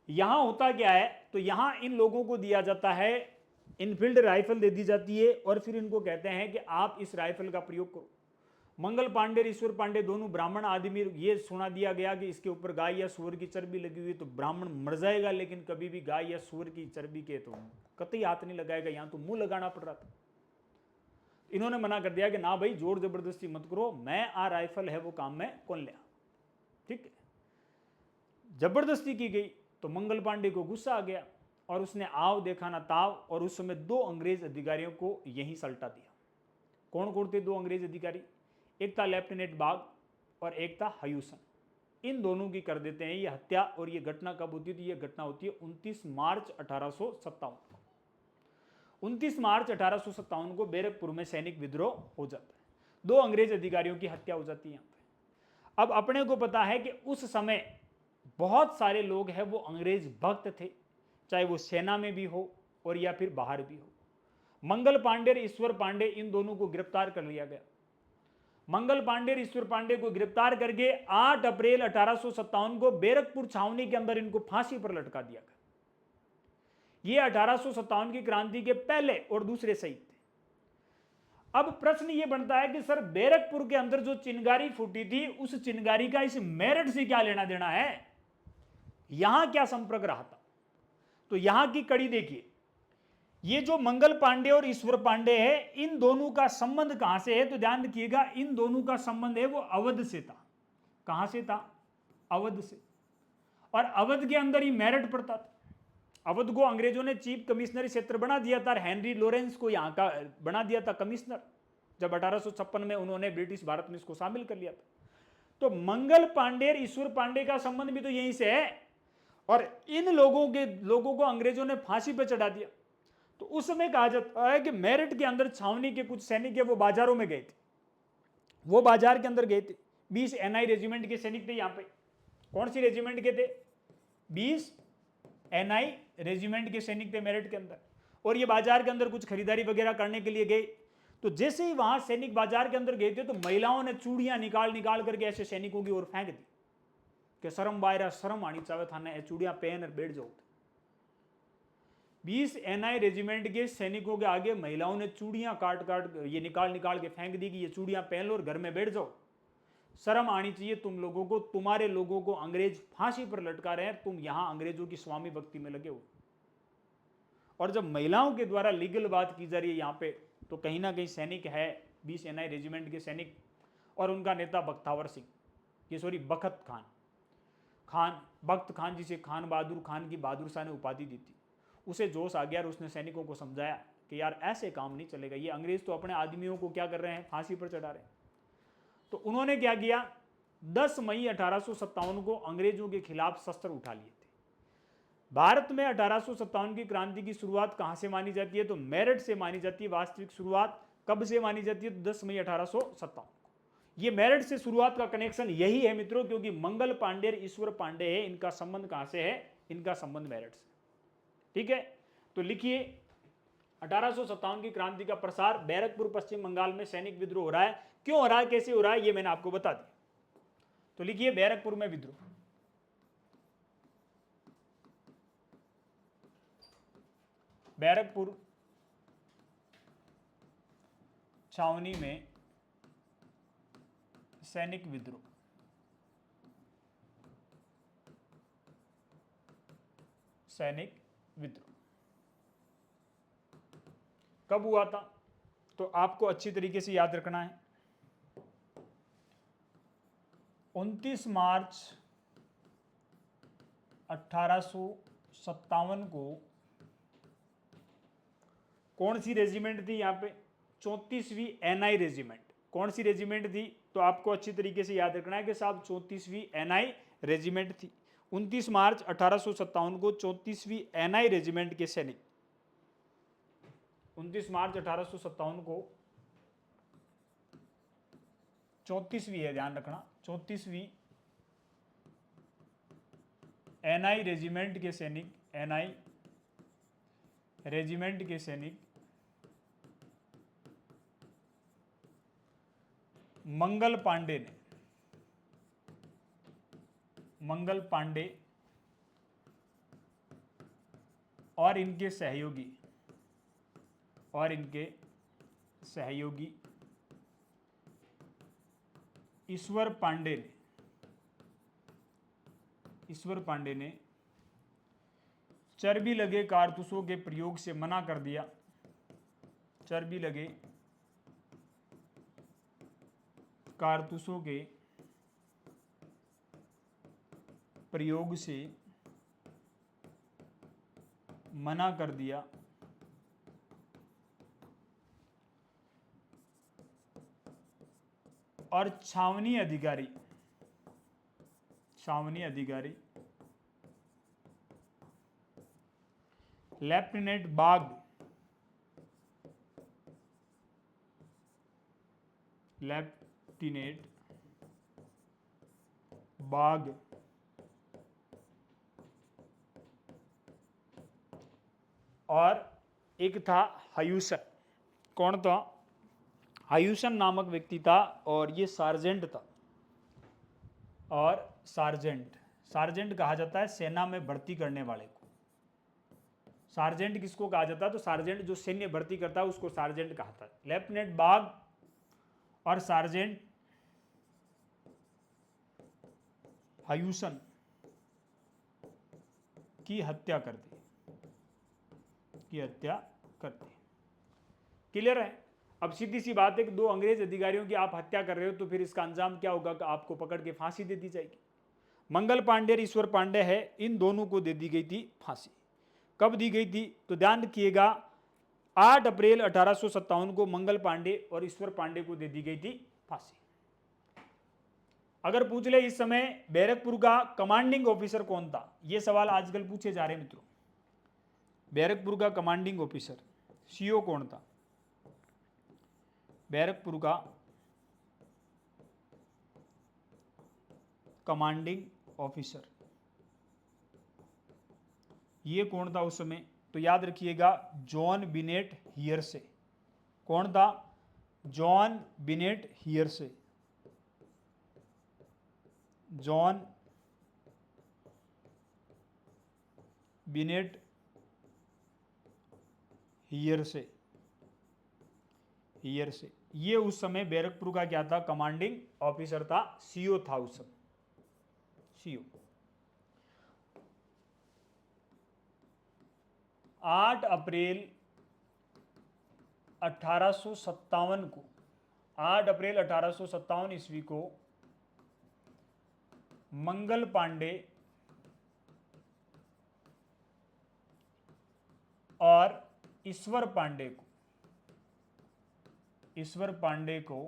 यहां होता क्या है, तो यहां इन लोगों को दिया जाता है इनफील्ड राइफल दे दी जाती है, और फिर इनको कहते हैं कि आप इस राइफल का प्रयोग करो। मंगल पांडे और ईश्वर पांडे दोनों ब्राह्मण आदमी, ये सुना दिया गया कि इसके ऊपर गाय या सूअर की चर्बी लगी हुई तो ब्राह्मण मर जाएगा, लेकिन कभी भी गाय या सूअर की चर्बी के तो कतई हाथ नहीं लगाएगा, यहां तो मुंह लगाना पड़ रहा था। इन्होंने मना कर दिया कि ना भाई, जोर जबरदस्ती मत करो, मैं आ राइफल है वो काम में कौन लिया। ठीक है, जबरदस्ती की गई तो मंगल पांडे को गुस्सा आ गया, और उसने आव देखा ना ताव, और उस समय 2 अंग्रेज अधिकारियों को यहीं सल्टा दिया। कौन कौन थे 2 अंग्रेज अधिकारी? एक था लेफ्टिनेंट बाग और एक था हयूसन। इन दोनों की कर देते हैं ये हत्या। और ये घटना कब होती थी? ये घटना होती है 29 मार्च 1857 को। 29 मार्च 1857 को बैरकपुर में सैनिक विद्रोह हो जाता है, 2 अंग्रेज अधिकारियों की हत्या हो जाती है यहाँ पे। अब अपने को पता है कि उस समय बहुत सारे लोग हैं वो अंग्रेज भक्त थे, चाहे वो सेना में भी हो और या फिर बाहर भी हो। मंगल पांडे और ईश्वर पांडे, इन दोनों को गिरफ्तार कर लिया गया। मंगल पांडे और ईश्वर पांडे को गिरफ्तार करके 8 अप्रैल 1857 को बैरकपुर छावनी के अंदर इनको फांसी पर लटका दिया गया। ये 1857 की क्रांति के पहले और दूसरे शहीद थे। अब प्रश्न ये बनता है कि सर, बैरकपुर के अंदर जो चिंगारी फूटी थी, उस चिंगारी का इस मेरठ से क्या लेना देना है? यहां क्या संपर्क रहा था? तो यहां की कड़ी देखिए, ये जो मंगल पांडे और ईश्वर पांडे है, इन दोनों का संबंध कहां से है? तो ध्यान रखिएगा, इन दोनों का संबंध है वो अवध से था। कहां से था? अवध से। और अवध के अंदर ही मेरठ पड़ता था। अवध को अंग्रेजों ने चीफ कमिश्नरी क्षेत्र बना दिया था, हेनरी लॉरेंस को यहां का बना दिया था कमिश्नर, जब 1856 में उन्होंने ब्रिटिश भारत में इसको शामिल कर लिया था। तो मंगल पांडे और ईश्वर पांडे का संबंध भी तो यहीं से है, और इन लोगों को अंग्रेजों ने फांसी पर चढ़ा दिया। तो उस समय कहा जाता है कि मेरठ के अंदर छावनी के कुछ सैनिक है वो बाजारों में गए थे, वो बाजार के अंदर गए थे, 20 एनआई रेजिमेंट के सैनिक थे यहाँ पे। कौन सी रेजिमेंट के थे? 20 एनआई रेजिमेंट के सैनिक थे मेरठ के अंदर। और ये बाजार के अंदर कुछ खरीदारी वगैरह करने के लिए गए। तो जैसे ही वहां सैनिक बाजार के अंदर गए थे तो महिलाओं ने चूड़ियां निकाल निकाल करके ऐसे सैनिकों की ओर फेंक दी कि शर्म बायरा, शर्म आनी चाहे थाने, ये चूड़ियां पहन और बैठ जाओ। 20 एनआई रेजिमेंट के सैनिकों के आगे महिलाओं ने चूड़ियां काट काट ये निकाल निकाल के फेंक दी कि ये चूड़ियां पहन लो और घर में बैठ जाओ। शर्म आनी चाहिए तुम लोगों को, तुम्हारे लोगों को अंग्रेज फांसी पर लटका रहे हैं, तुम यहां अंग्रेजों की स्वामी भक्ति में लगे हो। और जब महिलाओं के द्वारा लीगल बात की जा रही है यहाँ पे, तो कहीं ना कहीं सैनिक है 20 एनआई रेजिमेंट के सैनिक और उनका नेता बख्तावर सिंह, ये सॉरी बखत खान, बख्त खान जिसे खान बहादुर खान की बहादुर शाह ने उपाधि दी थी, उसे जोश आ गया और उसने सैनिकों को समझाया कि यार ऐसे काम नहीं चलेगा, ये अंग्रेज तो अपने आदमियों को क्या कर रहे हैं, फांसी पर चढ़ा रहे हैं। तो उन्होंने क्या किया, 10 मई 1857 को अंग्रेजों के खिलाफ शस्त्र उठा लिए थे। भारत में 1857 की क्रांति की शुरुआत कहां से मानी जाती है? तो मेरठ से मानी जाती है। वास्तविक शुरुआत कब से मानी जाती है? तो 10 मई 1857 को। ये मेरठ से शुरुआत का कनेक्शन यही है मित्रों, क्योंकि मंगल पांडे और ईश्वर पांडे है, इनका संबंध कहां से है? इनका संबंध मेरठ से। ठीक है, तो लिखिए 1857 की क्रांति का प्रसार बैरकपुर पश्चिम बंगाल में सैनिक विद्रोह हो रहा है। क्यों हो रहा है, कैसे हो रहा है, ये मैंने आपको बता दिया। तो लिखिए बैरकपुर में विद्रोह, बैरकपुर छावनी में सैनिक विद्रोह। सैनिक विद्रोह कब हुआ था? तो आपको अच्छी तरीके से याद रखना है, 29 मार्च 1857 को कौन सी रेजिमेंट थी यहाँ पे? 34वीं एनआई रेजिमेंट। कौन सी रेजिमेंट थी? तो आपको अच्छी तरीके से याद रखना है कि साहब 34वीं एनआई रेजिमेंट थी। 29 मार्च 1857 को 34वीं एनआई रेजिमेंट के सैनिक, 29 मार्च 1857 को 34वीं है, ध्यान रखना, 34वीं एनआई रेजिमेंट के सैनिक, एनआई रेजिमेंट के सैनिक मंगल पांडे और इनके सहयोगी ईश्वर पांडे ने चर्बी लगे कारतूसों के प्रयोग से मना कर दिया। चर्बी लगे कारतूसों के प्रयोग से मना कर दिया और छावनी अधिकारी लेफ्टिनेंट बाग और एक था हयूसन। कौन था? हयूसन नामक व्यक्ति था और ये सार्जेंट था। और सार्जेंट कहा जाता है सेना में भर्ती करने वाले को। सार्जेंट किसको कहा जाता है? तो सार्जेंट जो सैन्य भर्ती करता है उसको सार्जेंट कहा था। लेफ्टिनेंट बाग और सार्जेंट हयूसन की हत्या कर दी, क्लियर है? अब सीधी सी बात है कि दो अंग्रेज अधिकारियों की आप हत्या कर रहे हो तो फिर इसका अंजाम क्या होगा कि आपको पकड़ के फांसी दे दी जाएगी। मंगल पांडे और ईश्वर पांडे है, इन दोनों को दे दी गई थी फांसी। कब दी गई थी? तो ध्यान रखिएगा 8 अप्रैल 1857 को मंगल पांडे और ईश्वर पांडे को दे दी गई थी फांसी। अगर पूछ ले इस समय बैरकपुर का कमांडिंग ऑफिसर कौन था, यह सवाल आजकल पूछे जा रहे हैं मित्रों। बैरकपुर का कमांडिंग ऑफिसर सीओ कौन था? बैरकपुर का कमांडिंग ऑफिसर। ये कौन था उस समय? तो याद रखिएगा जॉन बिनेट हियर्से। कौन था? जॉन बिनेट हियर्से। जॉन बिनेट हियर्से। हियर्से ये उस समय बैरकपुर का क्या था? कमांडिंग ऑफिसर था, सीओ था उस समय, सीओ। 8 अप्रैल 1857 को, 8 अप्रैल 1857 ईस्वी को मंगल पांडे और ईश्वर पांडे को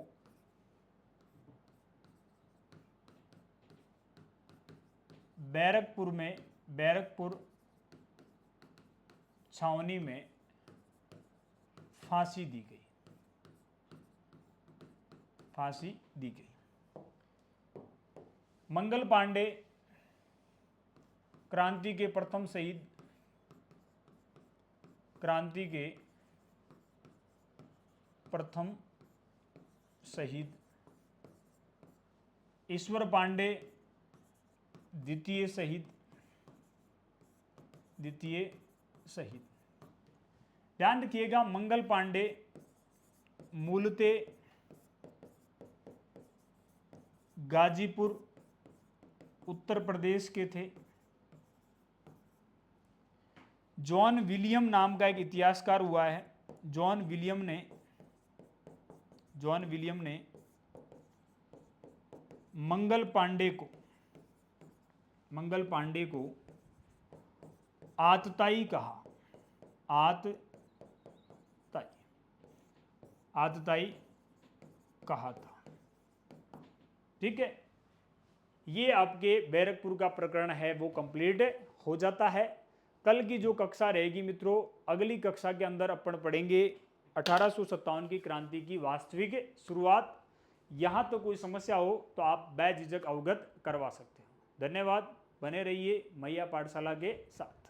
बैरकपुर छावनी में फांसी दी गई। मंगल पांडे क्रांति के प्रथम शहीद, ईश्वर पांडे द्वितीय शहीद। ध्यान रखिएगा मंगल पांडे मूलतः गाजीपुर उत्तर प्रदेश के थे। जॉन विलियम नाम का एक इतिहासकार हुआ है। जॉन विलियम ने मंगल पांडे को आतताई कहा था। ठीक है, ये आपके बैरकपुर का प्रकरण है वो कंप्लीट हो जाता है। कल की जो कक्षा रहेगी मित्रों, अगली कक्षा के अंदर अपन पढ़ेंगे 1857 की क्रांति की वास्तविक शुरुआत। यहाँ तो कोई समस्या हो तो आप बेझिझक अवगत करवा सकते हो। धन्यवाद, बने रहिए मैया पाठशाला के साथ।